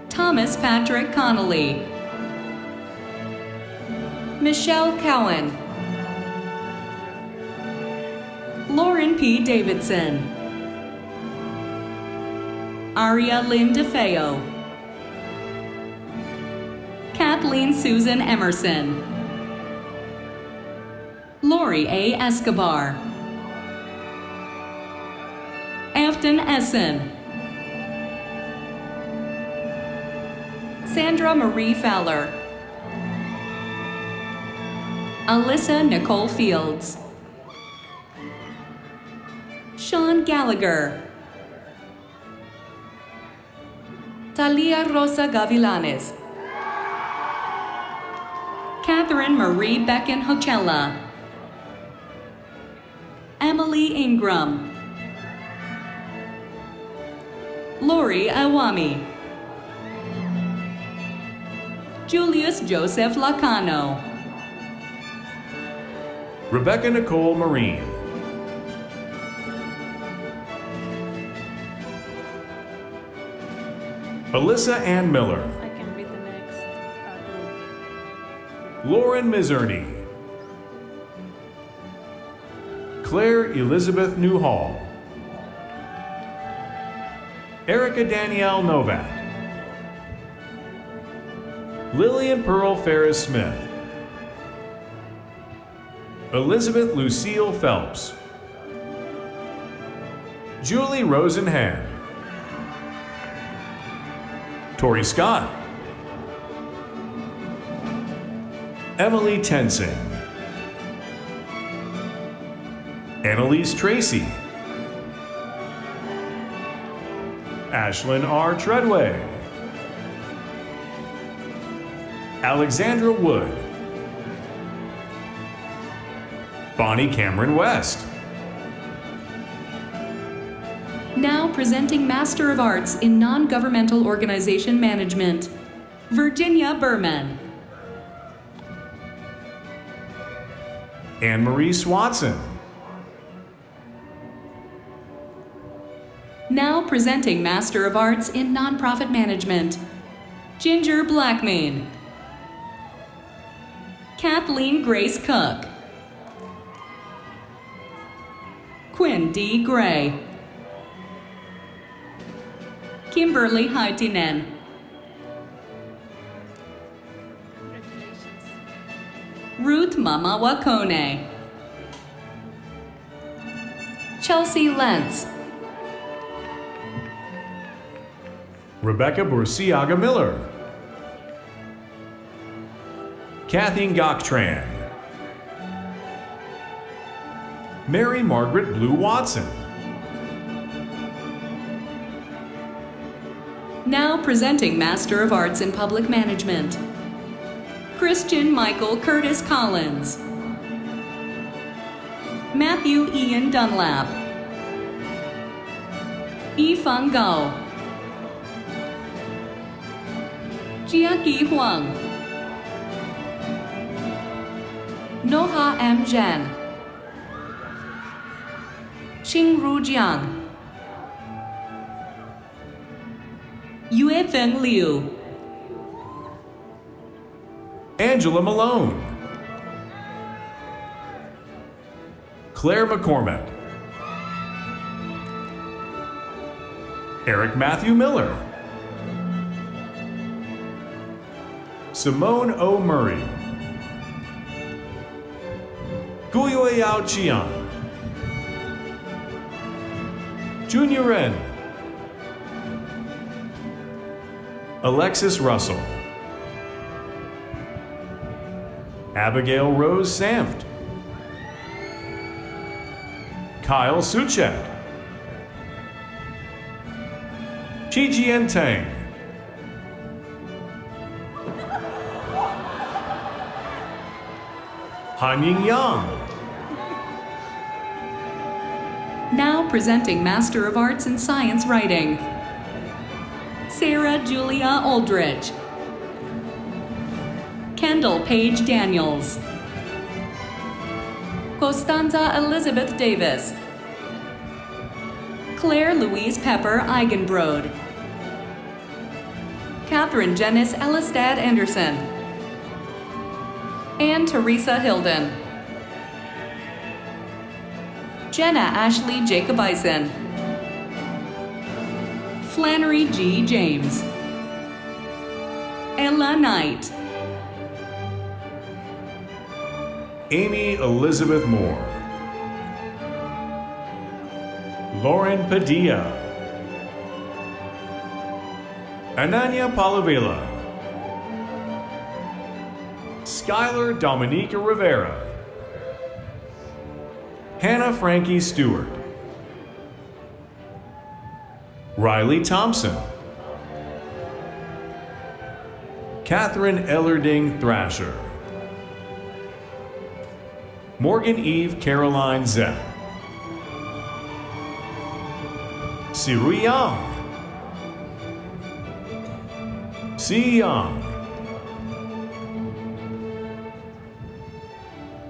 Speaker 6: Thomas Patrick Connolly. Michelle Cowan. Lauren P. Davidson. Aria Lynn DeFeo. Kathleen Susan Emerson. Lori A. Escobar. Afton Essen. Sandra Marie Fowler. Alyssa Nicole Fields. Sean Gallagher. Talia Rosa Gavilanes. Catherine Marie Becken Hochella. Emily Ingram. Lori Awami. Julius Joseph Lacano.
Speaker 8: Rebecca Nicole Marine. Alyssa Ann Miller.
Speaker 9: I can read the next group.
Speaker 8: Lauren Mizerny. Claire Elizabeth Newhall. Erica Danielle Novak. Lillian Pearl Ferris Smith. Elizabeth Lucille Phelps. Julie Rosenhan. Tori Scott. Emily Tensing. Annalise Tracy. Ashlyn R. Treadway. Alexandra Wood. Bonnie Cameron West.
Speaker 6: Now presenting Master of Arts in Non-Governmental Organization Management, Virginia Berman.
Speaker 8: Anne-Marie Swatson.
Speaker 6: Now presenting Master of Arts in Nonprofit Management, Ginger Blackmane. Kathleen Grace Cook. Quinn D. Gray. Kimberly Haitinen. Ruth Mama Wakone. Chelsea Lentz.
Speaker 8: Rebecca Bursiaga Miller. Kathy Goktran. Mary Margaret Blue Watson.
Speaker 6: Now presenting Master of Arts in Public Management, Christian Michael Curtis Collins. Matthew Ian Dunlap. Yifeng Gao. Jiaqi Huang. Noha M. Zhan. Qingru Jiang. Yuefeng Liu.
Speaker 8: Angela Malone. Claire McCormick. Eric Matthew Miller. Simone O. Murray. Guyue Yao Chiang. Junior Ren. Alexis Russell. Abigail Rose Samft. Kyle Suchek. Qijien Tang. Hanying Yang.
Speaker 6: Now presenting Master of Arts in Science Writing, Sarah Julia Aldrich. Kendall Paige Daniels. Costanza Elizabeth Davis. Claire Louise Pepper Eigenbrod. Catherine Janice Elistad Anderson. Anne Teresa Hilden. Jenna Ashley Jacobison. Flannery G. James. Ella Knight.
Speaker 8: Amy Elizabeth Moore. Lauren Padilla. Ananya Palavela. Skylar Dominica Rivera. Hannah Frankie Stewart. Riley Thompson. Catherine Ellerding Thrasher. Morgan Eve Caroline Zepp. Siru Young. Si Young.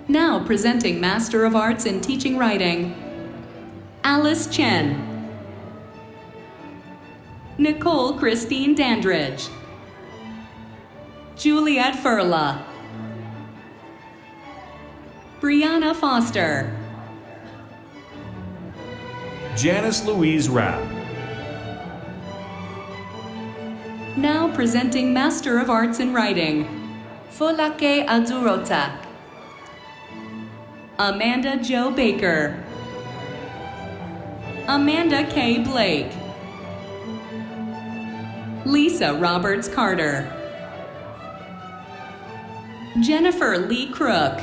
Speaker 6: Now presenting Master of Arts in Teaching Writing, Alice Chen. Nicole Christine Dandridge. Juliet Furla. Brianna Foster.
Speaker 8: Janice Louise Rapp.
Speaker 6: Now presenting Master of Arts in Writing, Folake Adurota. Amanda Jo Baker. Amanda K. Blake. Lisa Roberts Carter. Jennifer Lee Crook.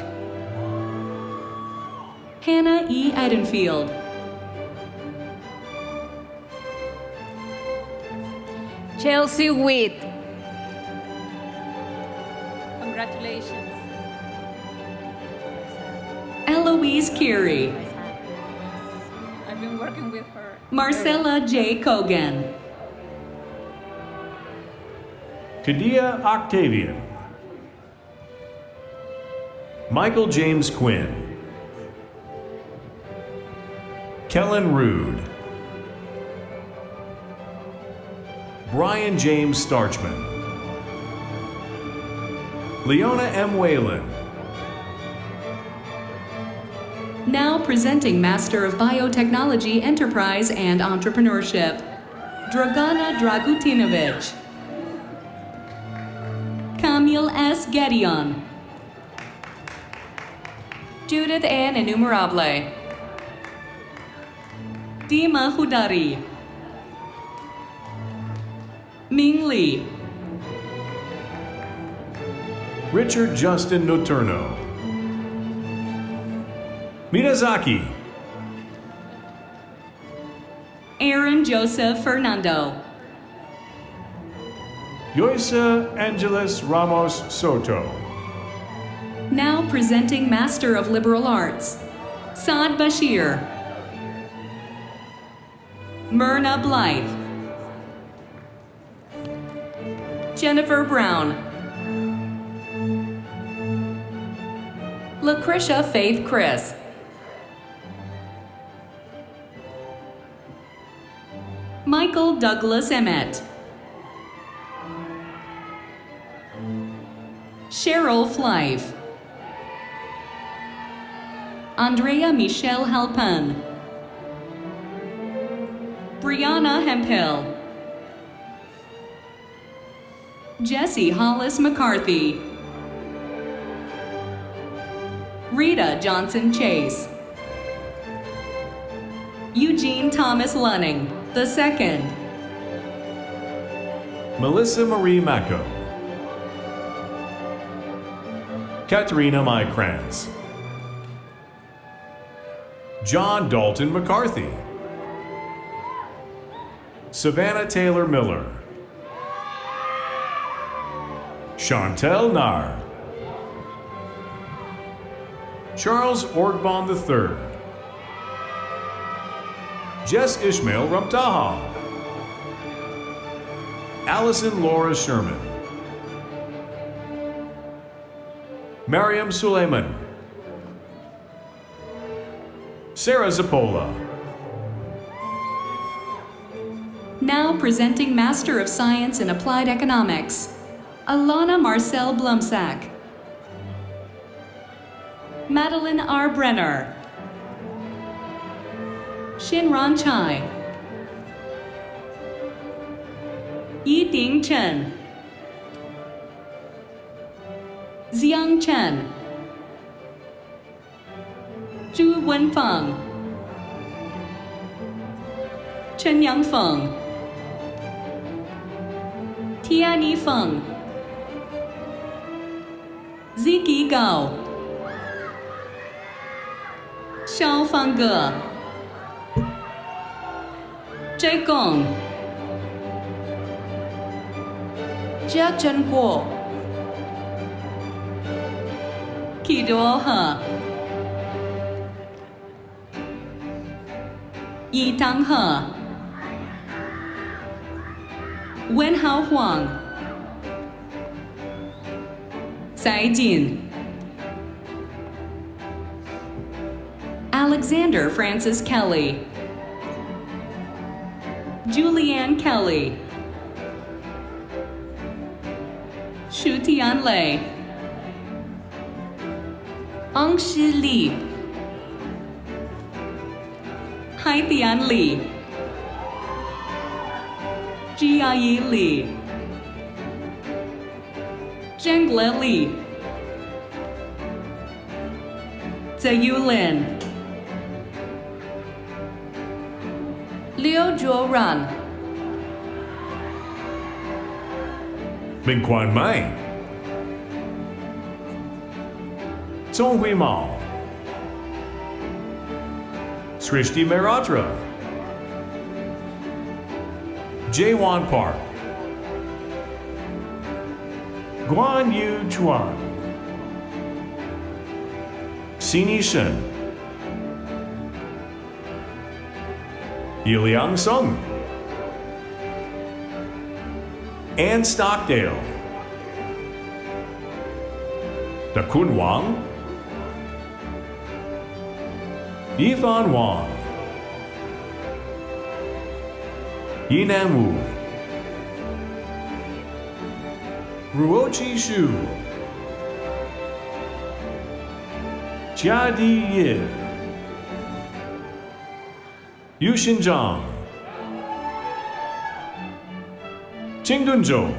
Speaker 6: Hannah E. Edenfield.
Speaker 9: Chelsea Witt. Congratulations.
Speaker 6: Eloise Curie.
Speaker 9: I've been working with her.
Speaker 6: Marcella J. Kogan.
Speaker 8: Kadia Octavian. Michael James Quinn. Kellen Rude. Brian James Starchman. Leona M. Whalen.
Speaker 6: Now presenting Master of Biotechnology, Enterprise, and Entrepreneurship, Dragana Dragutinovic. Camille S. Gedeon. Judith Ann Enumerable. Dima Hudari. Ming Lee.
Speaker 8: Richard Justin Noturno. Miyazaki.
Speaker 6: Aaron Joseph Fernando.
Speaker 8: Yoisa Angeles Ramos Soto.
Speaker 6: Now presenting Master of Liberal Arts, Saad Bashir. Myrna Blythe. Jennifer Brown. Lucretia Faith Chris. Michael Douglas Emmett. Cheryl Flife. Andrea Michelle Halpin. Brianna Hemphill. Jesse Hollis McCarthy. Rita Johnson Chase. Eugene Thomas Lunning, II.
Speaker 8: Melissa Marie Macco. Katerina Mykrans. John Dalton McCarthy. Savannah Taylor Miller. Chantel Nar. Charles Orgbon III. Jess Ishmael Ramtaha. Allison Laura Sherman. Mariam Suleiman. Sarah Zappola.
Speaker 6: Now presenting Master of Science in Applied Economics, Alana Marcel Blumsack. Madeline R. Brenner. Shinran Chai. Yiding Chen. Xiang Chen. Zhu Wenfeng. Chen Yangfeng. Tiani Feng. Ziki Gao. Xiao Fangge. Zhe Gong. Jia Zhenguo. Kido He. Yi Tang He. Wenhao Huang, Tsai Jin, Alexander Francis Kelly, Julianne Kelly, Shu Tian Lei, Angshi Li, Hai Tian Li, Jiayi Li, Zhengle Li, Ziyu Lin, Liu Zhuoran,
Speaker 8: Ming Quan Mai, Zhong Hui Mao, Srishti Meratra, Jaewon Park, Guan Yu Chuan, Sini Shen, Yiliang Sung, Ann Stockdale, Dakun Wang, Yifan Wang, Yinan Wu, Ruoqi Shu, Jiadi Yi, Yu Xinzhang, Qingdun Zhou,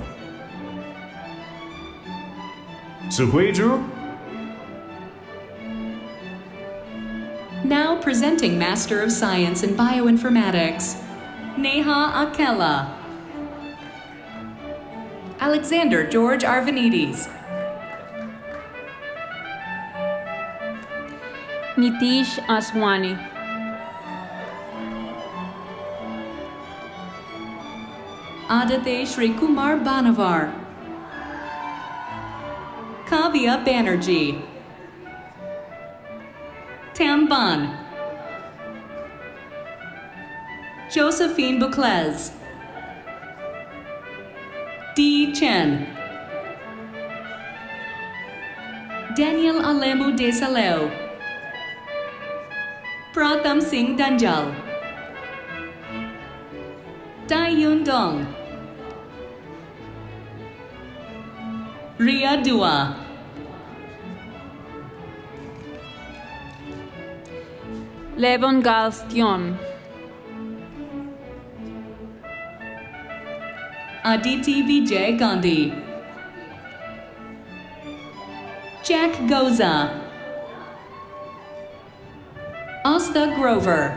Speaker 8: Zihui Zhu.
Speaker 6: Now presenting Master of Science in Bioinformatics, Neha Akela, Alexander George Arvanites,
Speaker 9: Nitish Aswani,
Speaker 6: Aditya Shri Kumar Banavar, Kavya Banerjee, Tam Ban, Josephine Bouclez, Di Chen, Daniel Alemu Desaleo, Pratham Singh Danjal, Dai Yun Dong, Ria Dua,
Speaker 9: Levon Galstion,
Speaker 6: Aditi Vijay Gandhi, Jack Goza, Asta Grover,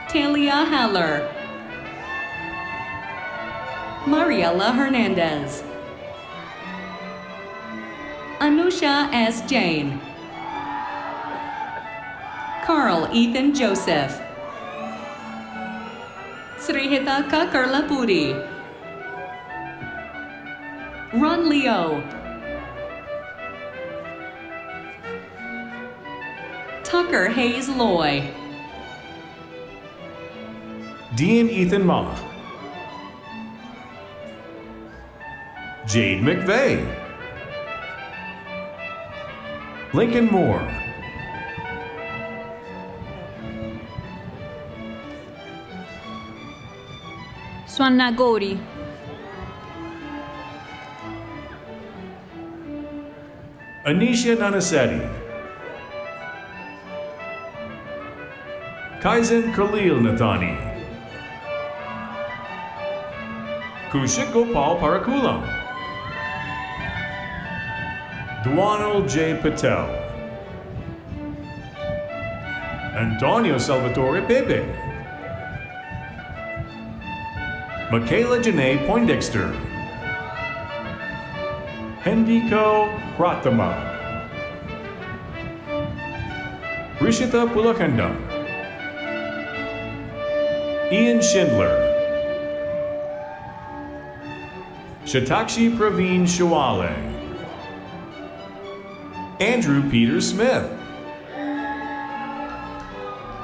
Speaker 6: Talia Haller, Mariela Hernandez, Anusha S. Jain, Carl Ethan Joseph, Srihitaka Karlapudi, Ron Leo, Tucker Hayes Loy,
Speaker 8: Dean Ethan Ma, Jade McVeigh, Lincoln Moore,
Speaker 9: Swanagori,
Speaker 8: Anisha Nanasetti, Kaizen Khalil Nathani, Kushik Gopal Parakulam, Dwanal J. Patel, Antonio Salvatore Pepe, Michaela Janae Poindexter, Hendiko Prathama, Rishita Pulakanda, Ian Schindler, Shatakshi Praveen Shawale, Andrew Peter Smith,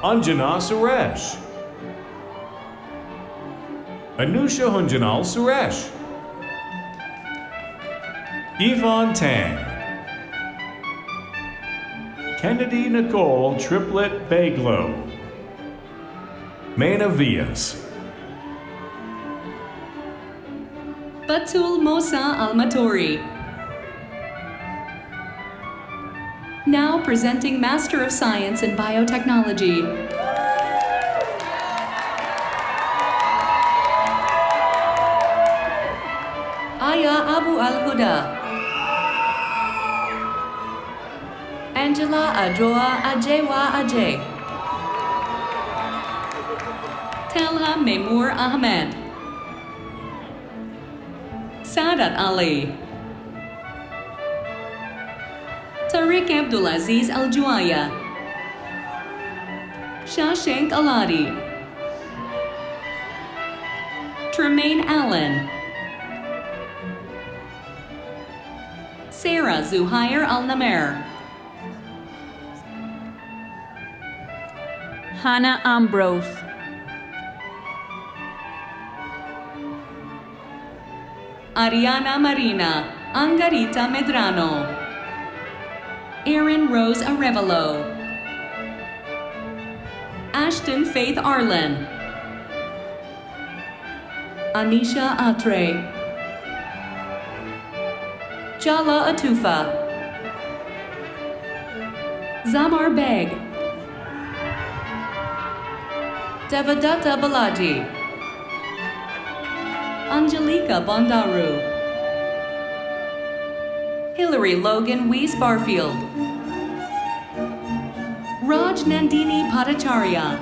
Speaker 8: Anjana Suresh, Anusha Hunjanal Suresh. Yvonne Tang. Kennedy Nicole Triplet Baglow. Mena Villas.
Speaker 6: Batul Mosa Almatori. Now presenting Master of Science in Biotechnology. Aya Abu Al-Huda. Angela Adroa Ajewa Ajay. Talha Memur Ahmed. Sadat Ali. Tariq Abdulaziz Al-Juaya. Shashank Aladi. Tremaine Allen. Sarah Zuhair Al-Namer.
Speaker 9: Hannah Ambrose.
Speaker 6: Ariana Marina Angarita Medrano. Erin Rose Arevalo. Ashton Faith Arlen. Anisha Atre. Jala Atufa. Zamar Beg. Devadatta Balaji. Angelika Bondaru. Hillary Logan Weiss Barfield. Raj Nandini Bhattacharya.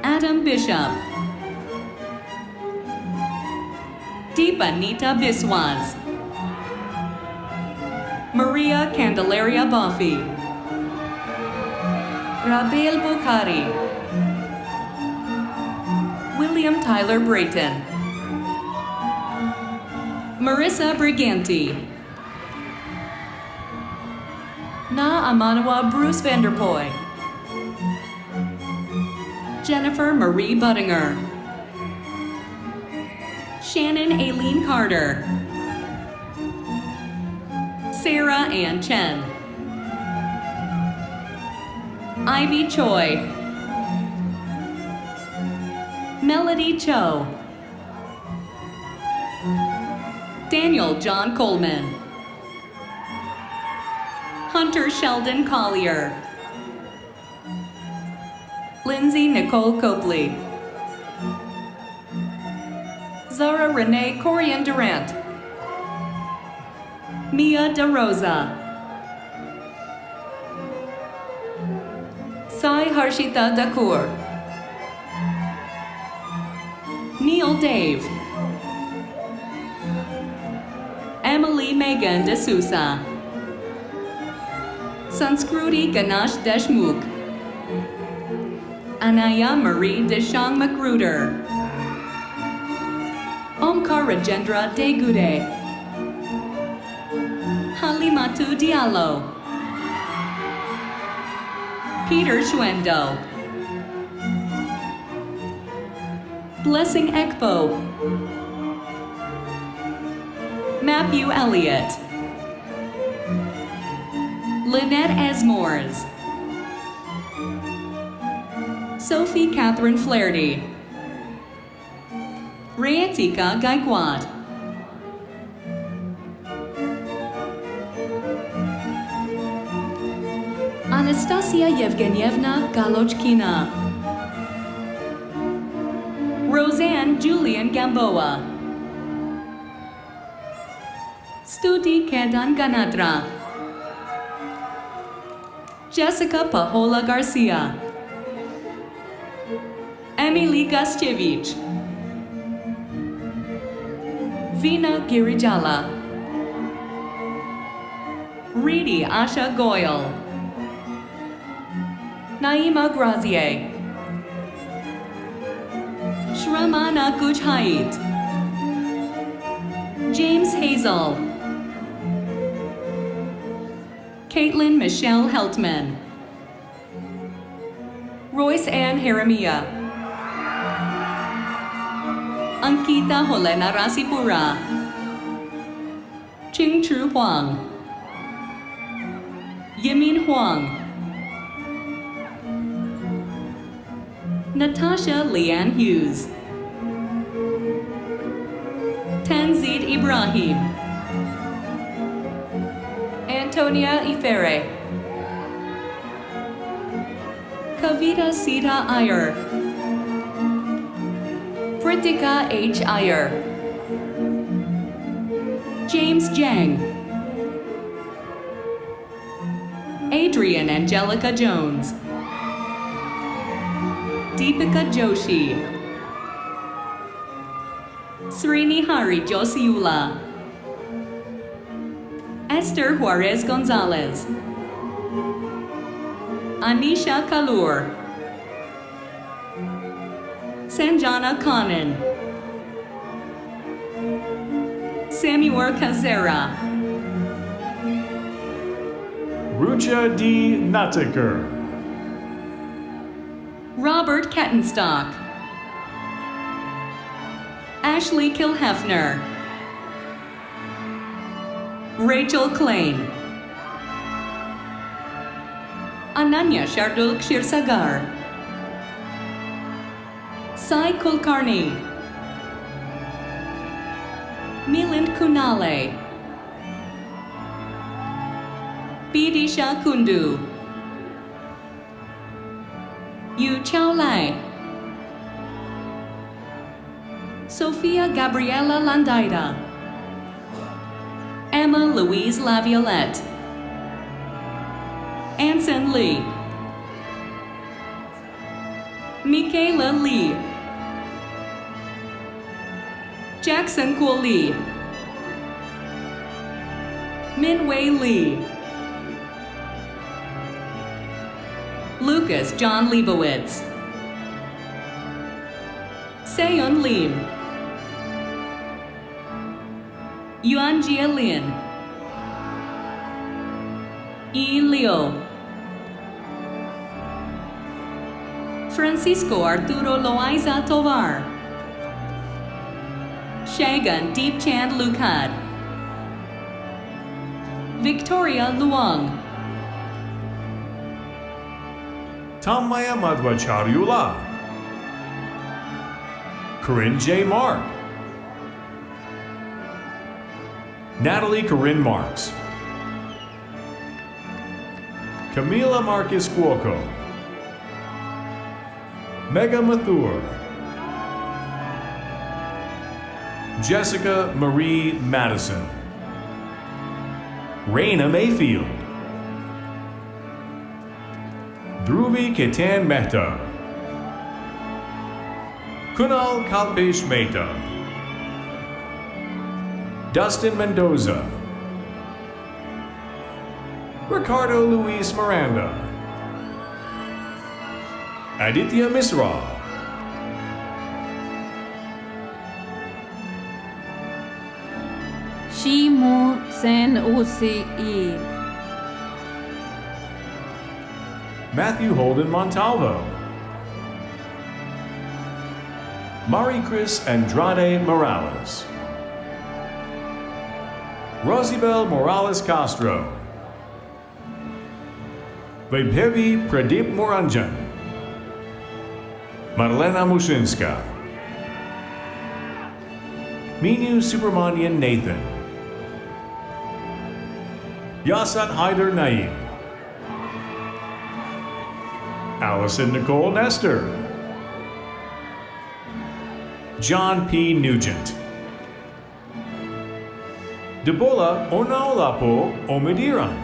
Speaker 6: Adam Bishop. Deepa Nita Biswas. Maria Candelaria Buffy. Rabail Bukhari. William Tyler Brayton. Marissa Briganti. Na Amanawa Bruce Vanderpoy. Jennifer Marie Buttinger. Shannon Aileen Carter. Sarah Ann Chen. Ivy Choi. Melody Cho. Daniel John Coleman. Hunter Sheldon Collier. Lindsay Nicole Copley. Zara Renee Corian Durant. Mia DeRosa. Sai Harshita Dakur. Neil Dave. Emily Megan D'Souza. Sanskruti Ganesh Deshmukh. Anaya Marie Deshang Magruder. Omkar Rajendra Degude. Halimatu Diallo. Peter Schwendo. Blessing Ekpo. Matthew Elliott. Lynette Esmores. Sophie Catherine Flaherty. Rayatika Gaikwad. Anastasia Yevgenyevna Galochkina. Roseanne Julian Gamboa. Stuti Kedan Ganadra. Jessica Pahola Garcia. Emily Gastievich. Vina Girijala. Reedy Asha Goyal. Naima Grazier. Shramana Gujhait. James Hazel. Caitlin Michelle Heltman. Royce Ann Haramia. Ankita Holena Rasipura, Ching Chu Huang, Yamin Huang, Natasha Leanne Hughes, Tanzid Ibrahim, Antonia Ifere, Kavita Sita Iyer, Pritika H. Iyer, James Jang, Adrian Angelica Jones, Deepika Joshi, Srinihari Josiula, Esther Juarez Gonzalez, Anisha Kalur, Sanjana Kanan, Samuel Kazera,
Speaker 8: Rucha D. Nataker,
Speaker 6: Robert Kettenstock, Ashley Kilhefner, Rachel Klein, Ananya Shardul Kshirsagar, Sai Kulkarni, Milind Kunale, Bidisha Kundu, Yu Chao Lai, Sophia Gabriela Landaida, Emma Louise Laviolette, Anson Lee, Michaela Lee, Jackson Kuo Lee, Minwei Lee, Lucas John Leibowitz, Seon Lim, Yuan Jia Lin, Yi Liu, Francisco Arturo Loaiza Tovar, Shagan Deepchand Lukad, Victoria Luong,
Speaker 8: Tamaya Madhvacharyula, Corinne J. Mark, Natalie Corinne Marks, Camila Marcus Cuoco, Mega Mathur, Jessica Marie Madison, Raina Mayfield, Dhruvi Ketan Mehta, Kunal Kalpesh Mehta, Dustin Mendoza, Ricardo Luis Miranda, Aditya Misra,
Speaker 9: Shimu Sen Usi E.
Speaker 8: Matthew Holden Montalvo, Mari Chris Andrade Morales, Rosibel Morales Castro, Vaibhavi Pradeep Moranjan, Marlena Mushinska, Minu Subramanian Nathan, Yasat Haider Naeem, Allison Nicole Nestor, John P. Nugent, Debola Onaolapo Omediran,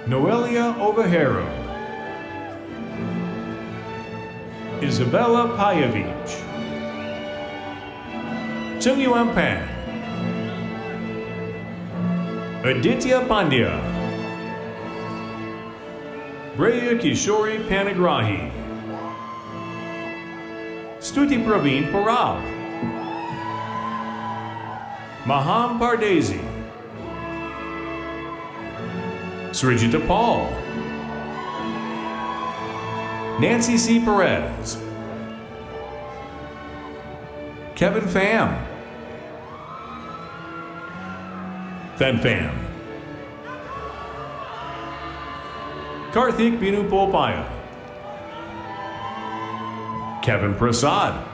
Speaker 8: Noelia Ovejero, Isabella Payevich, Chung Yuan Pan, Aditya Pandya, Breya Kishori Panigrahi, Stuti Praveen Parab, Maham Pardesi, Srijita Paul, Nancy C. Perez, Kevin Pham. Then Pham. Karthik Binu Popaya. Kevin Prasad.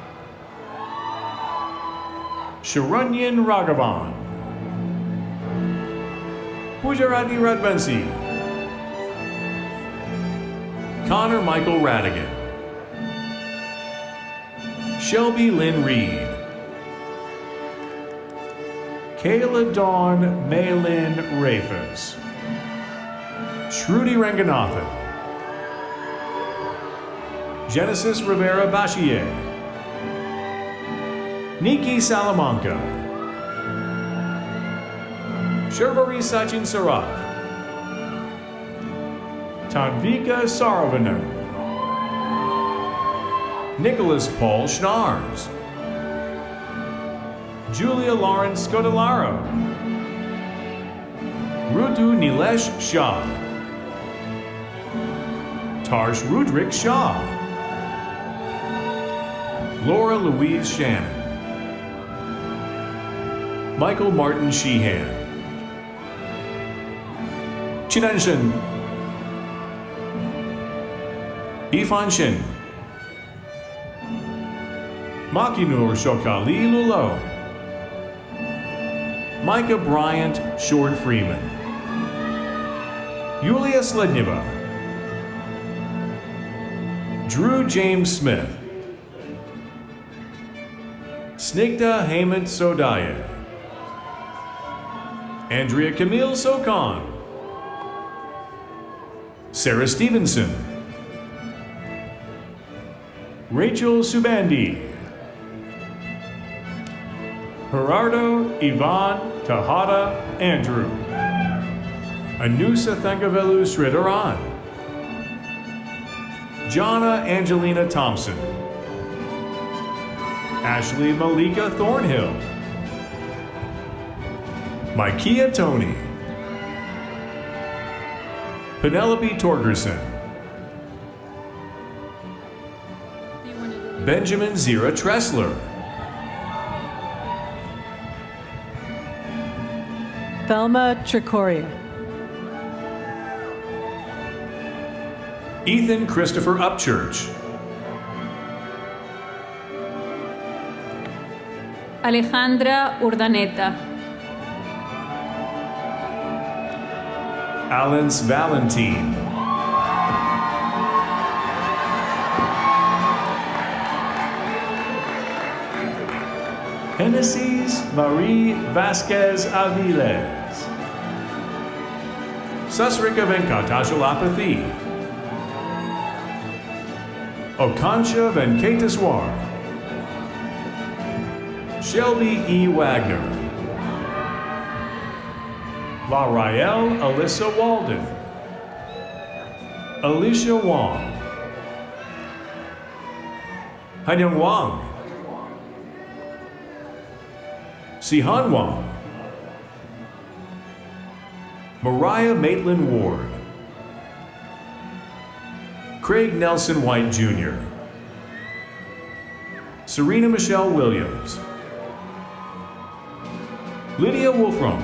Speaker 8: Sharanyan Raghavan. Pujarati Radvansi. Connor Michael Radigan. Shelby Lynn Reed. Kayla Dawn Maylin Rafus. Shruti Ranganathan. Genesis Rivera Bachier. Nikki Salamanca. Shervari Sachin Saraf. Tanvika Saravanan. Nicholas Paul Schnars. Julia Lawrence Scodolaro. Rutu Nilesh Shah. Tarsh Rudrik Shah. Laura Louise Shannon. Michael Martin Sheehan. Chinanshin. Ifanshin. Makinur Shokali Lulo. Micah Bryant Short Freeman. Yulia Sledneva. Drew James Smith. Snigdha Hemant Sodaya. Andrea Camille Sokon. Sarah Stevenson. Rachel Subandi. Gerardo Ivan Tahada Andrew. Anusa Thangavelu Sridharan. Jonna Angelina Thompson. Ashley Malika Thornhill. Micaiah Tony. Penelope Torgerson. Benjamin Zira Tressler.
Speaker 7: Thelma Tricoria.
Speaker 8: Ethan Christopher Upchurch.
Speaker 9: Alejandra Urdaneta.
Speaker 8: Alance Valentine. Genesis Marie Vasquez Aviles. Susrika Venkatashalapathy. Okansha Venkataswar. Shelby E. Wagner. Larael Alyssa Walden. Alicia Wong. Hanyang Wang. Sihan Wong. Mariah Maitland Ward. Craig Nelson White Jr. Serena Michelle Williams. Lydia Wolfram.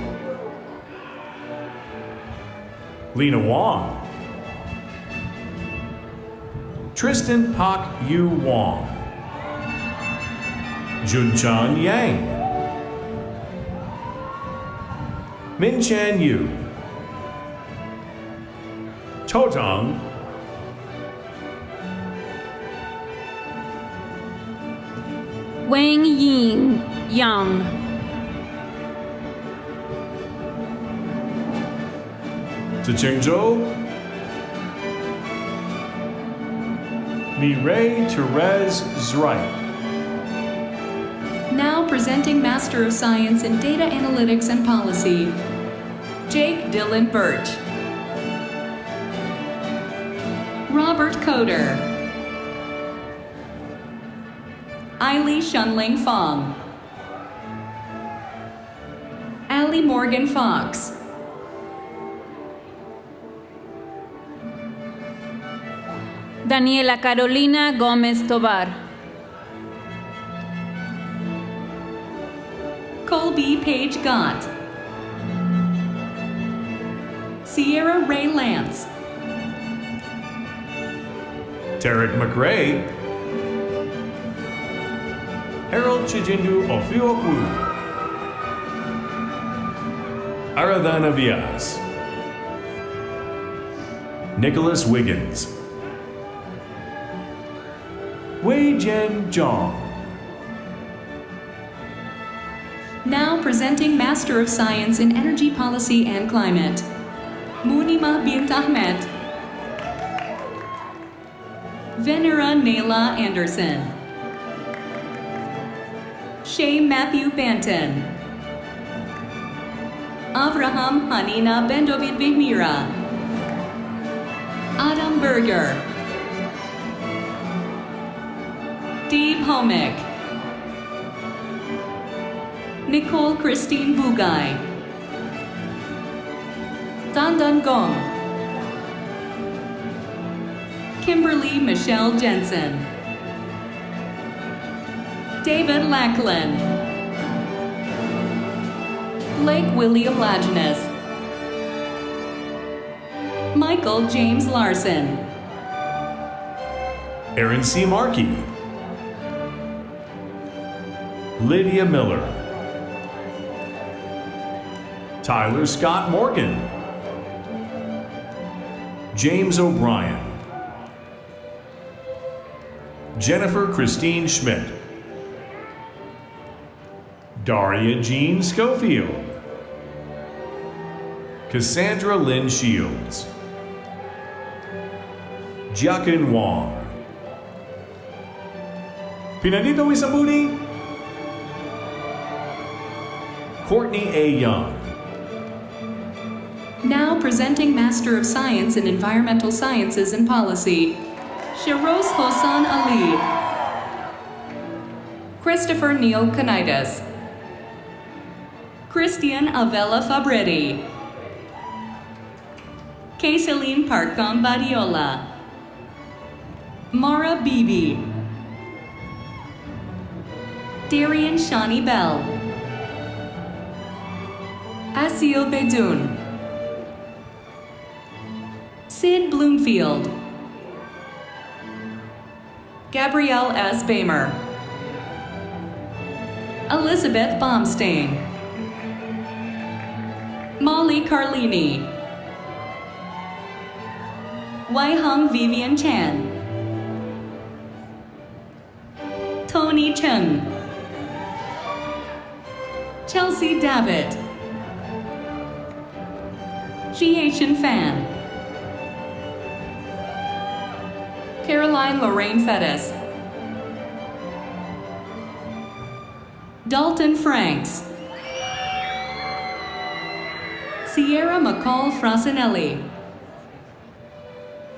Speaker 8: Lena Wong. Tristan Pak Yu Wong. Junchan Yang. Min Chan Yu. Totong.
Speaker 9: Wang Ying Yang.
Speaker 8: Tachengzhou. Mireille Therese Zreich.
Speaker 6: Now presenting Master of Science in Data Analytics and Policy, Jake Dylan Burt. Robert Coder. Eili Shunling Fong. Allie Morgan Fox.
Speaker 9: Daniela Carolina Gómez Tobar.
Speaker 6: Colby Page Gott, Sierra Ray Lance,
Speaker 8: Tarek McRae, Harold Chijindu Ofiokwu, Aradhana Vias, Nicholas Wiggins, Wei Jen Jong.
Speaker 6: Now presenting Master of Science in Energy Policy and Climate, Munima bint Ahmed, Venera Naila Anderson, Shay Matthew Banton, Avraham Hanina Ben David Vihmira, Adam Berger, Deeb Homick, Nicole Christine Bugay, Dandan Gong, Kimberly Michelle Jensen, David Lackland, Blake William Lajeunesse, Michael James Larson,
Speaker 8: Aaron C. Markey, Lydia Miller, Tyler Scott Morgan, James O'Brien, Jennifer Christine Schmidt, Daria Jean Schofield, Cassandra Lynn Shields, Jiakin Wong, Pinanito Isabudi, Courtney A. Young.
Speaker 6: Now presenting Master of Science in Environmental Sciences and Policy, Shiroz Hosan Ali, Christopher Neil Kanidas, Christian Avella Fabretti, Kayceline Parcom Badiola, Mara Bibi, Darian Shani Bell, Asil Bedoun, Sid Bloomfield, Gabrielle S. Bamer, Elizabeth Baumstein, Molly Carlini, Waihang Vivian Chan, Tony Chen, Chelsea David, Jiachen Fan, Caroline Lorraine Fettis, Dalton Franks, Sierra McCall Frasinelli,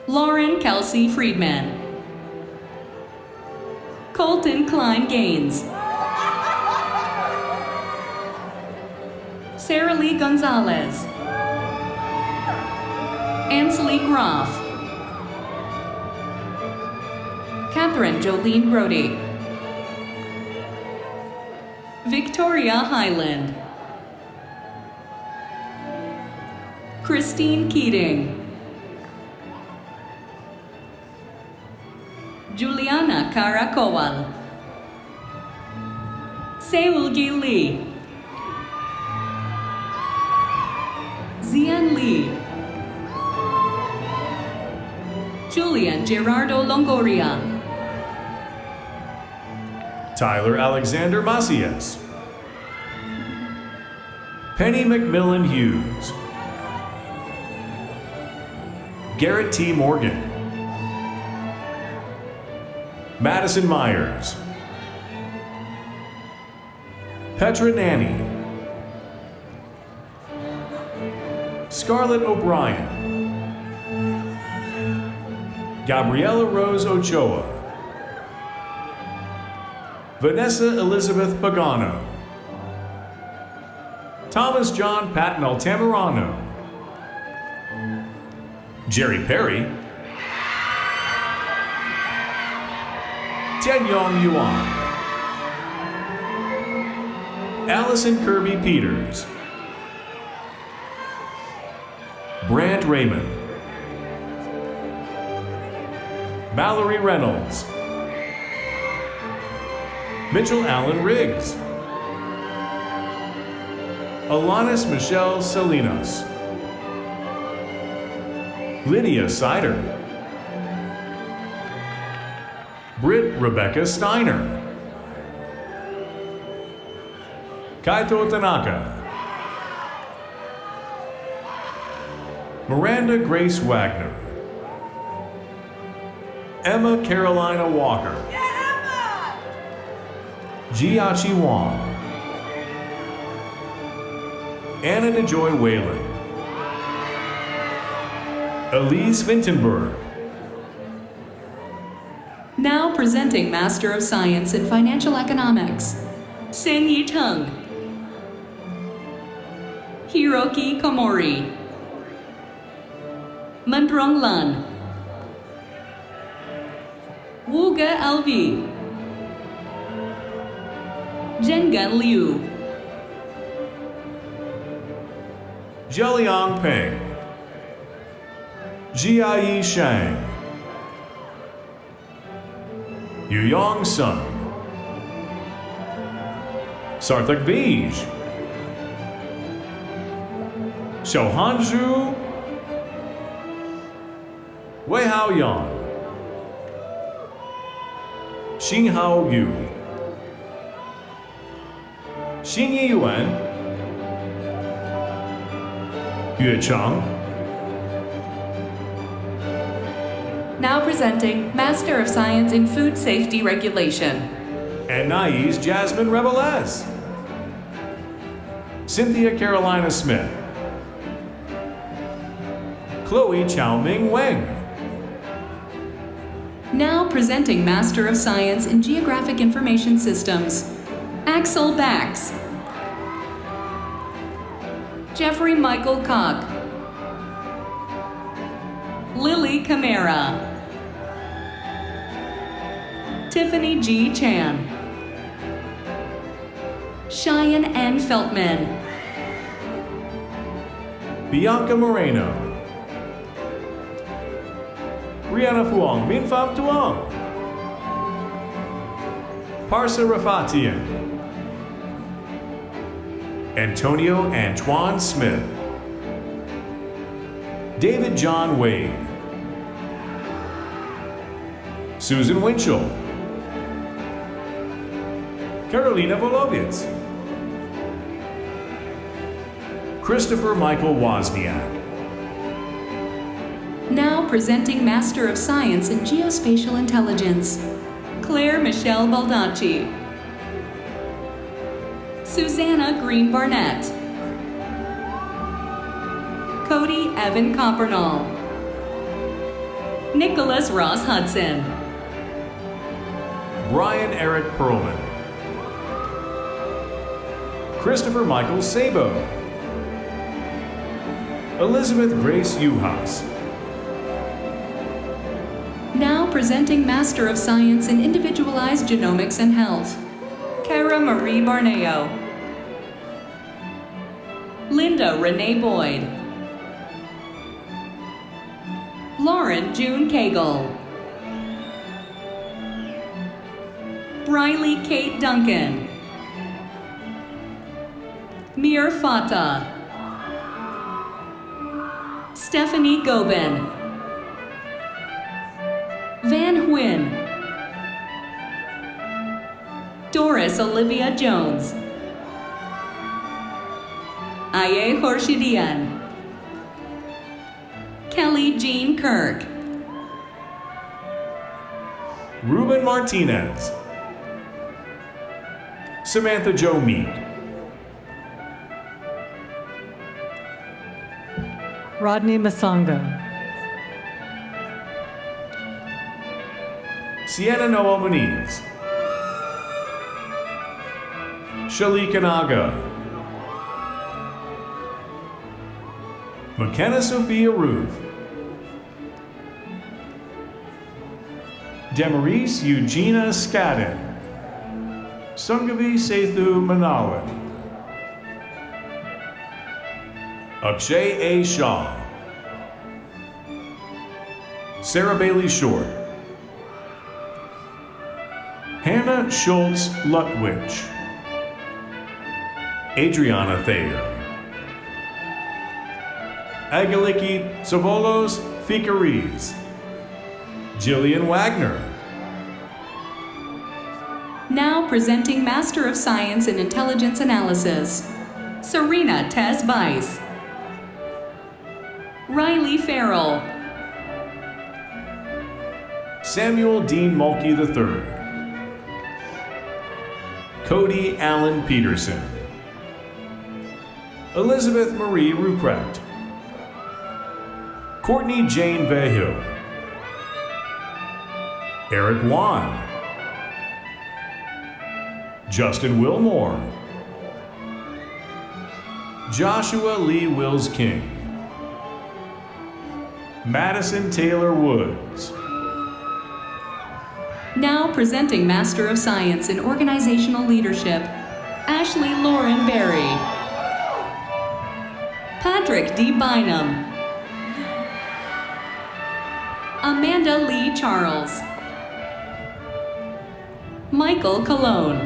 Speaker 6: Lauren Kelsey Friedman, Colton Klein Gaines, Sarah Lee Gonzalez, Ansley Groff, Catherine Jolene Grody, Victoria Highland, Christine Keating, Juliana Karakowal, Seulgi Lee, Zian Lee, Julian Gerardo Longoria,
Speaker 8: Tyler Alexander Macias, Penny McMillan Hughes, Garrett T. Morgan, Madison Myers, Petra Nanny, Scarlett O'Brien, Gabriela Rose Ochoa, Vanessa Elizabeth Pagano, Thomas John Patton Altamirano, Jerry Perry, Tianyong Yuan, Allison Kirby Peters. Brant Raymond. Mallory Reynolds. Mitchell Allen Riggs. Alanis Michelle Salinas. Lydia Sider. Britt Rebecca Steiner. Kaito Tanaka. Miranda Grace Wagner. Emma Carolina Walker. Jiachi Wong. Anna DeJoy Whalen. Elise Vintenberg.
Speaker 6: Now presenting Master of Science in Financial Economics, Senyi Cheng. Hiroki Komori. Mandrong Lan. Wuge Alvi. Zhengan Liu.
Speaker 8: Zheliang Peng. Jiayi Shang. Yuyong Sun. Sarthak Bij. Xiaohanzhu. Wei Hao Yan. Xinghao Yu. Xingyi Yuan. Yue Chang.
Speaker 6: Now presenting Master of Science in Food Safety Regulation,
Speaker 8: And Nai's Jasmine Rebelez. Cynthia Carolina Smith. Chloe Chao-Ming Weng.
Speaker 6: now presenting Master of Science in Geographic Information Systems, Axel Bax. Jeffrey Michael Koch. Lily Camara. Tiffany G. Chan. Cheyenne N. Feltman.
Speaker 8: Bianca Moreno. Rihanna Fuang Min Pham Tuong. Parsa Rafatian. Antonio Antoine Smith. David John Wade. Susan Winchell. Karolina Voloviec. Christopher Michael Wozniak.
Speaker 6: Now presenting Master of Science in Geospatial Intelligence, Claire Michelle Baldacci. Susanna Green Barnett. Cody Evan Coppernall. Nicholas Ross Hudson.
Speaker 8: Brian Eric Perlman. Christopher Michael Sabo. Elizabeth Grace Uhas.
Speaker 6: Now presenting Master of Science in Individualized Genomics and Health, Cara Marie Barneo. Linda Renee Boyd. Lauren June Cagle. Briley Kate Duncan. Mir Fata. Stephanie Gobin. Van Huynh. Doris Olivia Jones. Aye Horshidian. Kelly Jean Kirk.
Speaker 8: Ruben Martinez. Samantha Jo Meek.
Speaker 7: Rodney Masongo.
Speaker 8: Sienna Noel Muniz. Shalika Naga. McKenna Sophia Ruth. Demarise Eugenia Skadden. Sungavi Sethu Manawan. Akshay A. Shah, Sarah Bailey Short, Hannah Schultz Luttwich, Adriana Thayer, Agaliki Savolos Fikariz, Jillian Wagner.
Speaker 6: Now presenting Master of Science in Intelligence Analysis, Serena Tess Weiss, Riley Farrell,
Speaker 8: Samuel Dean Mulkey III, Cody Allen Peterson, Elizabeth Marie Ruprecht, Courtney Jane Vahill, Eric Wan, Justin Wilmore, Joshua Lee Wills King, Madison Taylor Woods.
Speaker 6: Now presenting Master of Science in Organizational Leadership, Ashley Lauren Berry, Patrick D. Bynum, Amanda Lee Charles, Michael Cologne,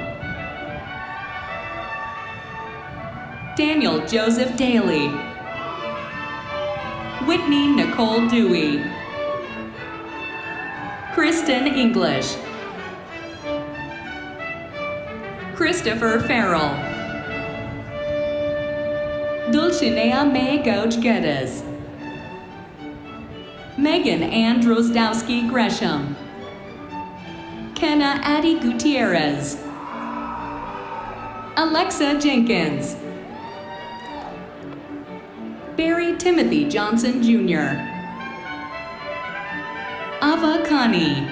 Speaker 6: Daniel Joseph Daly, Whitney Nicole Dewey, Kristen English, Christopher Farrell, Dulcinea May Gouch Geddes, Megan Ann Drozdowski Gresham, Kenna Addie Gutierrez, Alexa Jenkins, Barry Timothy Johnson Jr., Ava Kani,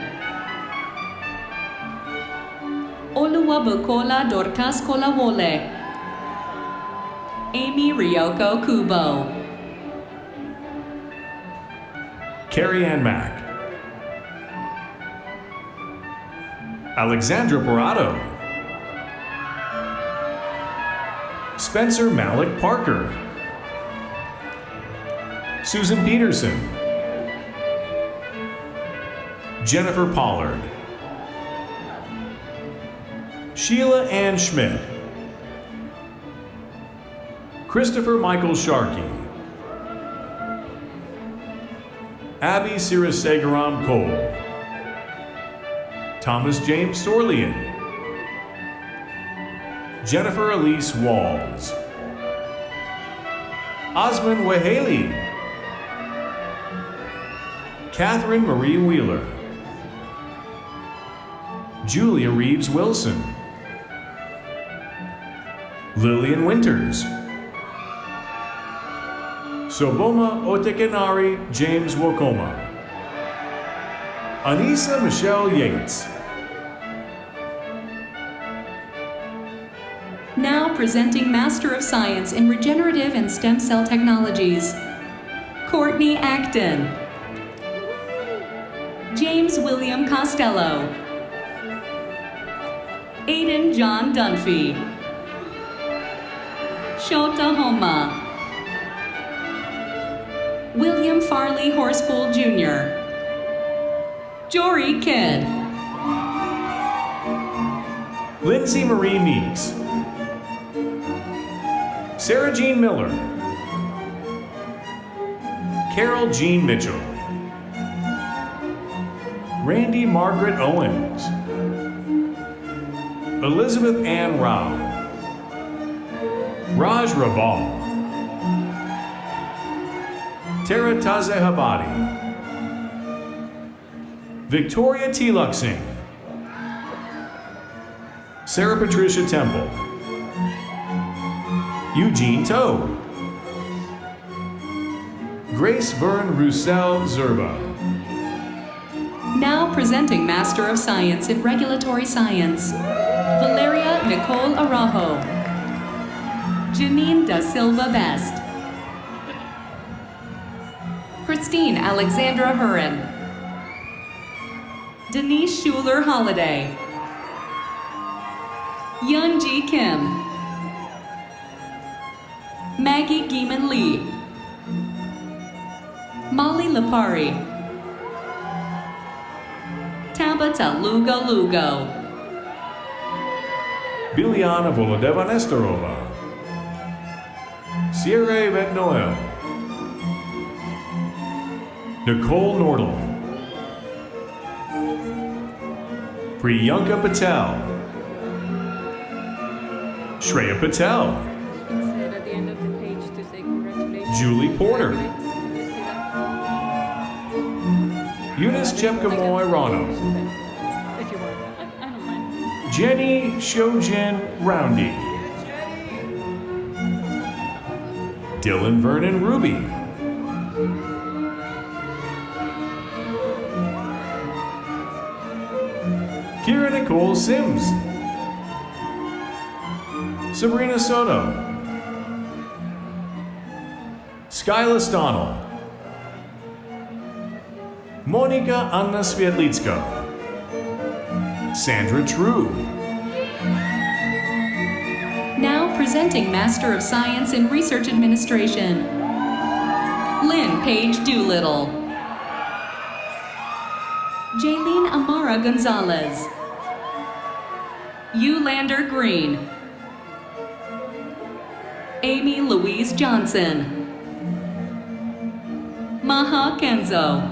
Speaker 6: Oluwabukola Dorcas Kolawole, Amy Ryoko Kubo,
Speaker 8: Carrie Ann Mack, Alexandra Parado, Spencer Malik Parker, Susan Peterson, Jennifer Pollard, Sheila Ann Schmidt, Christopher Michael Sharkey, Abby Sirasegaram Cole, Thomas James Sorlian, Jennifer Elise Walls, Osman Wahaley, Catherine Marie Wheeler, Julia Reeves Wilson, Lillian Winters, Soboma Otekenari James Wokoma, Anissa Michelle Yates.
Speaker 6: Now presenting Master of Science in Regenerative and Stem Cell Technologies, Courtney Acton, James William Costello, Aiden John Dunphy, Shota Homa, William Farley Horspool Jr., Jory Kidd,
Speaker 8: Lindsay Marie Meeks, Sarah Jean Miller, Carol Jean Mitchell, Randy Margaret Owens, Elizabeth Ann Rao, Raj Raval, Tara Taze Habadi, Victoria Tilak Singh, Sarah Patricia Temple, Eugene Toe, Grace Vern Roussel Zerba.
Speaker 6: Now presenting Master of Science in Regulatory Science, Valeria Nicole Araujo, Janine Da Silva Best, Christine Alexandra Hurin, Denise Schuler Holiday, Young Ji Kim, Maggie Geeman Lee, Molly Lipari, Tabata Lugo Lugo,
Speaker 8: Biljana Volodeva Nestorova, Sierra Yvette Noel, Nicole Nordel, Priyanka Patel, Shreya Patel,
Speaker 9: At the end of the page to say congratulations.
Speaker 8: Julie Porter, Eunice Chepkamoy Rano,
Speaker 7: If you want.
Speaker 9: I don't mind.
Speaker 8: Jenny Shojin Roundy, Dylan Vernon Ruby, Kira Nicole Sims, Sabrina Soto, Skyla Stonnell, Monika Anna Svietlitska, Sandra True,
Speaker 6: Now presenting Master of Science in Research Administration, Lynn Page Doolittle, Jaylene Amara Gonzalez, Eulander Green, Amy Louise Johnson, Maha Kenzo,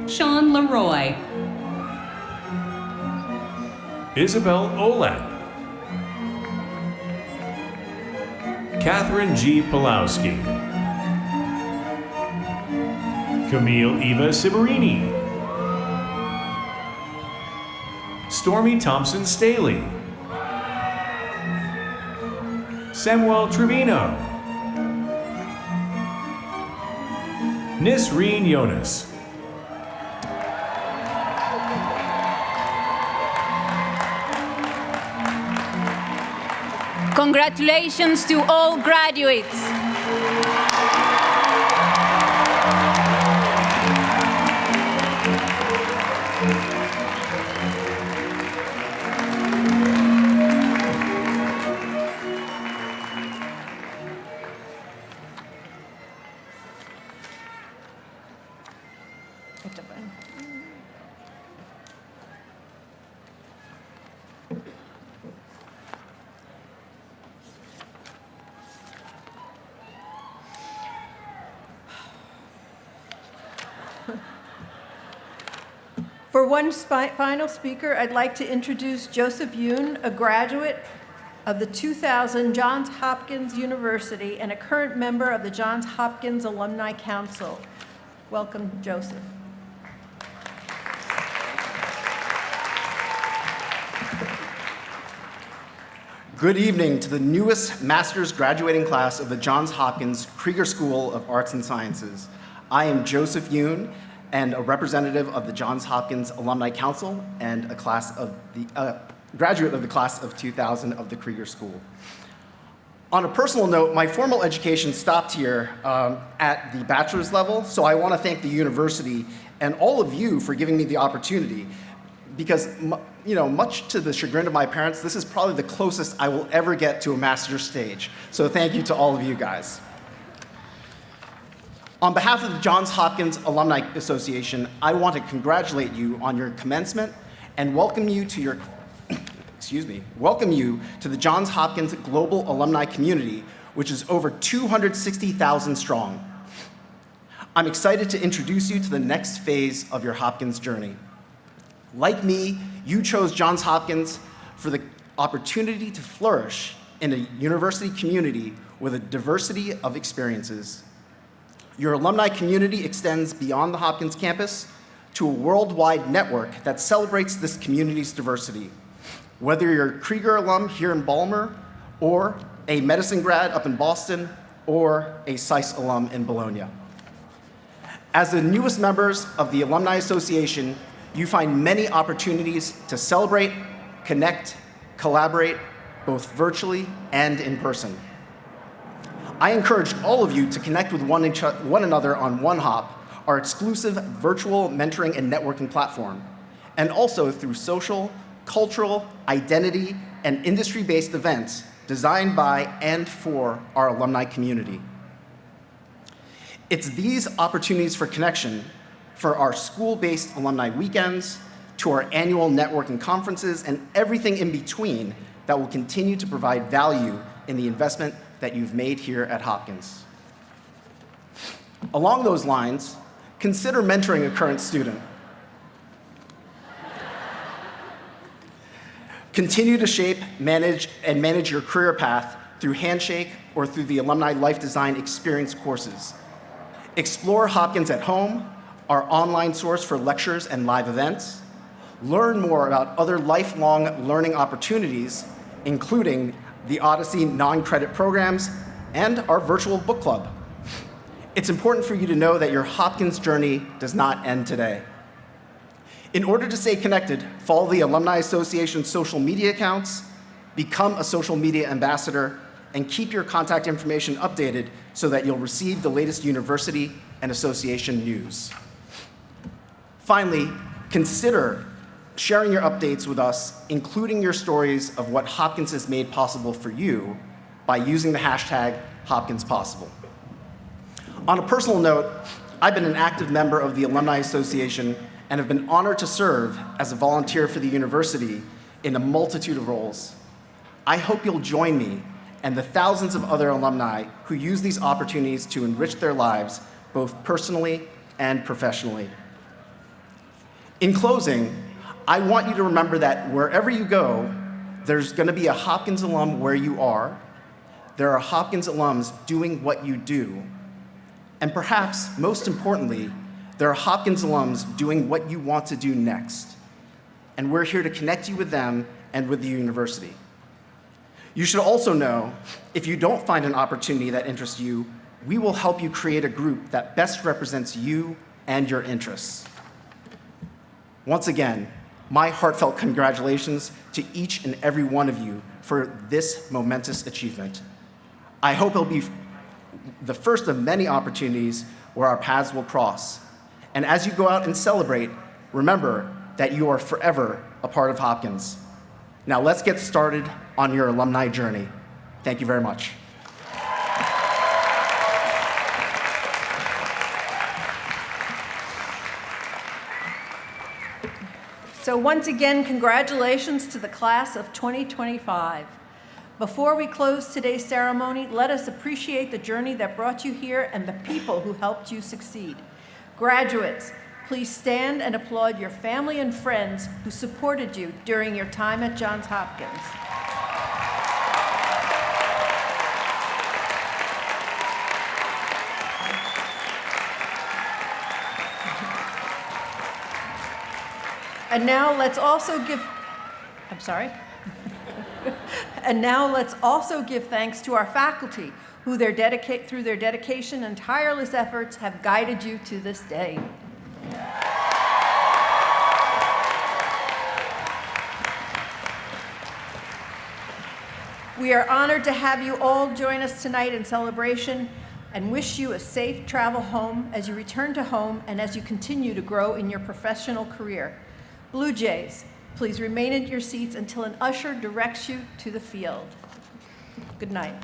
Speaker 6: Sean Leroy,
Speaker 8: Isabel Olak, Catherine G. Pulowski, Camille Eva Siberini, Stormy Thompson Staley, Samuel Trevino, Nisreen Jonas,
Speaker 9: Congratulations to all graduates.
Speaker 3: For one final speaker, I'd like to introduce Joseph Yoon, a graduate of the 2000 Johns Hopkins University and a current member of the Johns Hopkins Alumni Council. Welcome, Joseph.
Speaker 10: Good evening to the newest master's graduating class of the Johns Hopkins Krieger School of Arts and Sciences. I am Joseph Yoon, and a representative of the Johns Hopkins Alumni Council and a graduate of the class of 2000 of the Krieger School. On a personal note, my formal education stopped here at the bachelor's level, so I want to thank the university and all of you for giving me the opportunity, because much to the chagrin of my parents, this is probably the closest I will ever get to a master's stage. So thank you to all of you guys. On behalf of the Johns Hopkins Alumni Association, I want to congratulate you on your commencement and welcome you to the Johns Hopkins Global Alumni Community, which is over 260,000 strong. I'm excited to introduce you to the next phase of your Hopkins journey. Like me, you chose Johns Hopkins for the opportunity to flourish in a university community with a diversity of experiences. Your alumni community extends beyond the Hopkins campus to a worldwide network that celebrates this community's diversity. Whether you're a Krieger alum here in Balmer, or a medicine grad up in Boston, or a SAIS alum in Bologna. As the newest members of the Alumni Association, you find many opportunities to celebrate, connect, collaborate, both virtually and in person. I encourage all of you to connect with one another on OneHop, our exclusive virtual mentoring and networking platform, and also through social, cultural, identity, and industry-based events designed by and for our alumni community. It's these opportunities for connection, for our school-based alumni weekends, to our annual networking conferences, and everything in between that will continue to provide value in the investment that you've made here at Hopkins. Along those lines, consider mentoring a current student. Continue to shape, manage your career path through Handshake or through the Alumni Life Design Experience courses. Explore Hopkins at Home, our online source for lectures and live events. Learn more about other lifelong learning opportunities, including the Odyssey non-credit programs and our virtual book club. It's important for you to know that your Hopkins journey does not end today. In order to stay connected, follow the Alumni Association's social media accounts, become a social media ambassador, and keep your contact information updated so that you'll receive the latest university and association news. Finally, consider sharing your updates with us, including your stories of what Hopkins has made possible for you by using the hashtag HopkinsPossible. On a personal note, I've been an active member of the Alumni Association and have been honored to serve as a volunteer for the university in a multitude of roles. I hope you'll join me and the thousands of other alumni who use these opportunities to enrich their lives, both personally and professionally. In closing, I want you to remember that wherever you go, there's going to be a Hopkins alum where you are. There are Hopkins alums doing what you do. And perhaps, most importantly, there are Hopkins alums doing what you want to do next. And we're here to connect you with them and with the university. You should also know, if you don't find an opportunity that interests you, we will help you create a group that best represents you and your interests. Once again, my heartfelt congratulations to each and every one of you for this momentous achievement. I hope it'll be the first of many opportunities where our paths will cross. And as you go out and celebrate, remember that you are forever a part of Hopkins. Now let's get started on your alumni journey. Thank you very much.
Speaker 3: So once again, congratulations to the class of 2025. Before we close today's ceremony, let us appreciate the journey that brought you here and the people who helped you succeed. Graduates, please stand and applaud your family and friends who supported you during your time at Johns Hopkins. And now let's also give, And now let's also give thanks to our faculty who through their dedication and tireless efforts have guided you to this day. We are honored to have you all join us tonight in celebration and wish you a safe travel home as you return to home and as you continue to grow in your professional career. Blue Jays, please remain in your seats until an usher directs you to the field. Good night.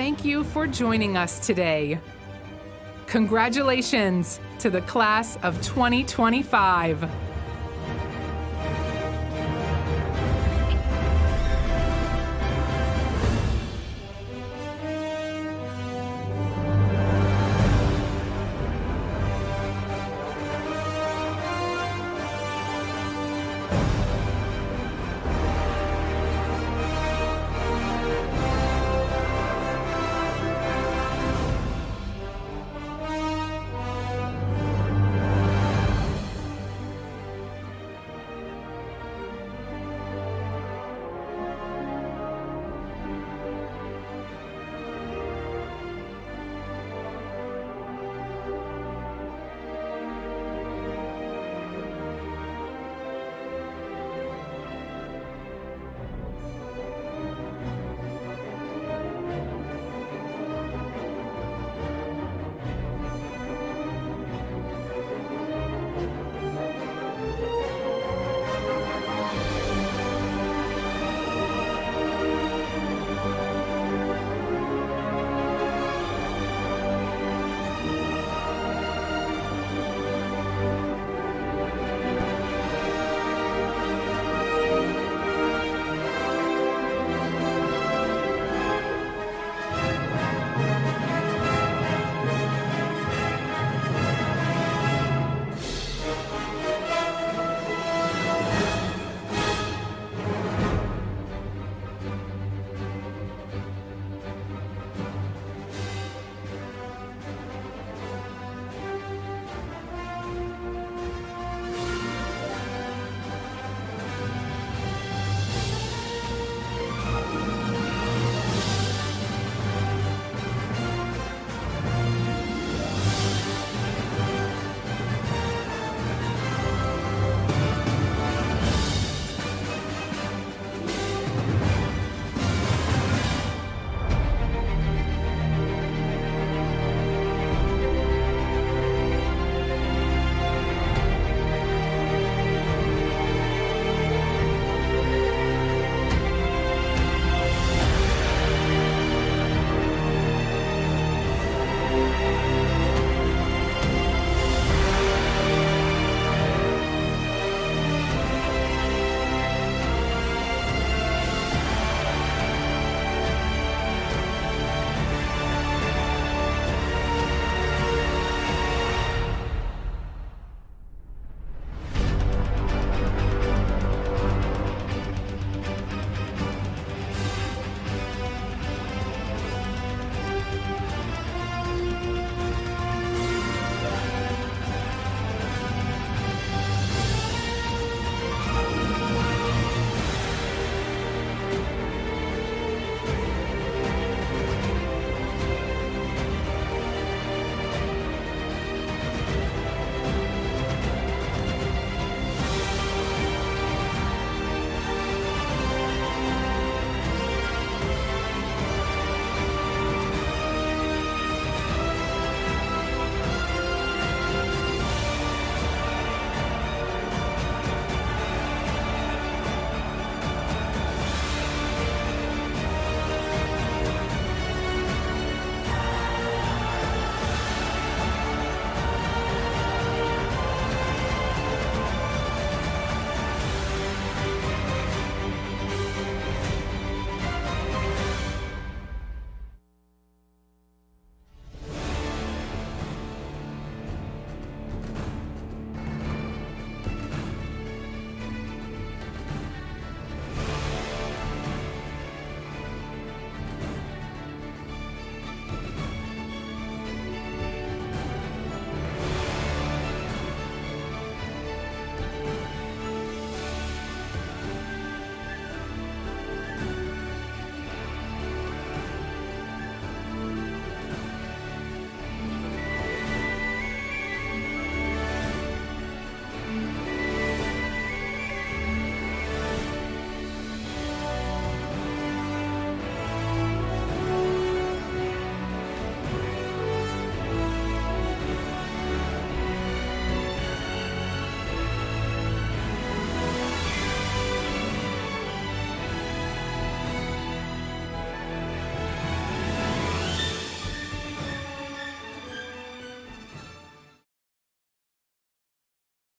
Speaker 1: thank you for joining us today. Congratulations to the class of 2025.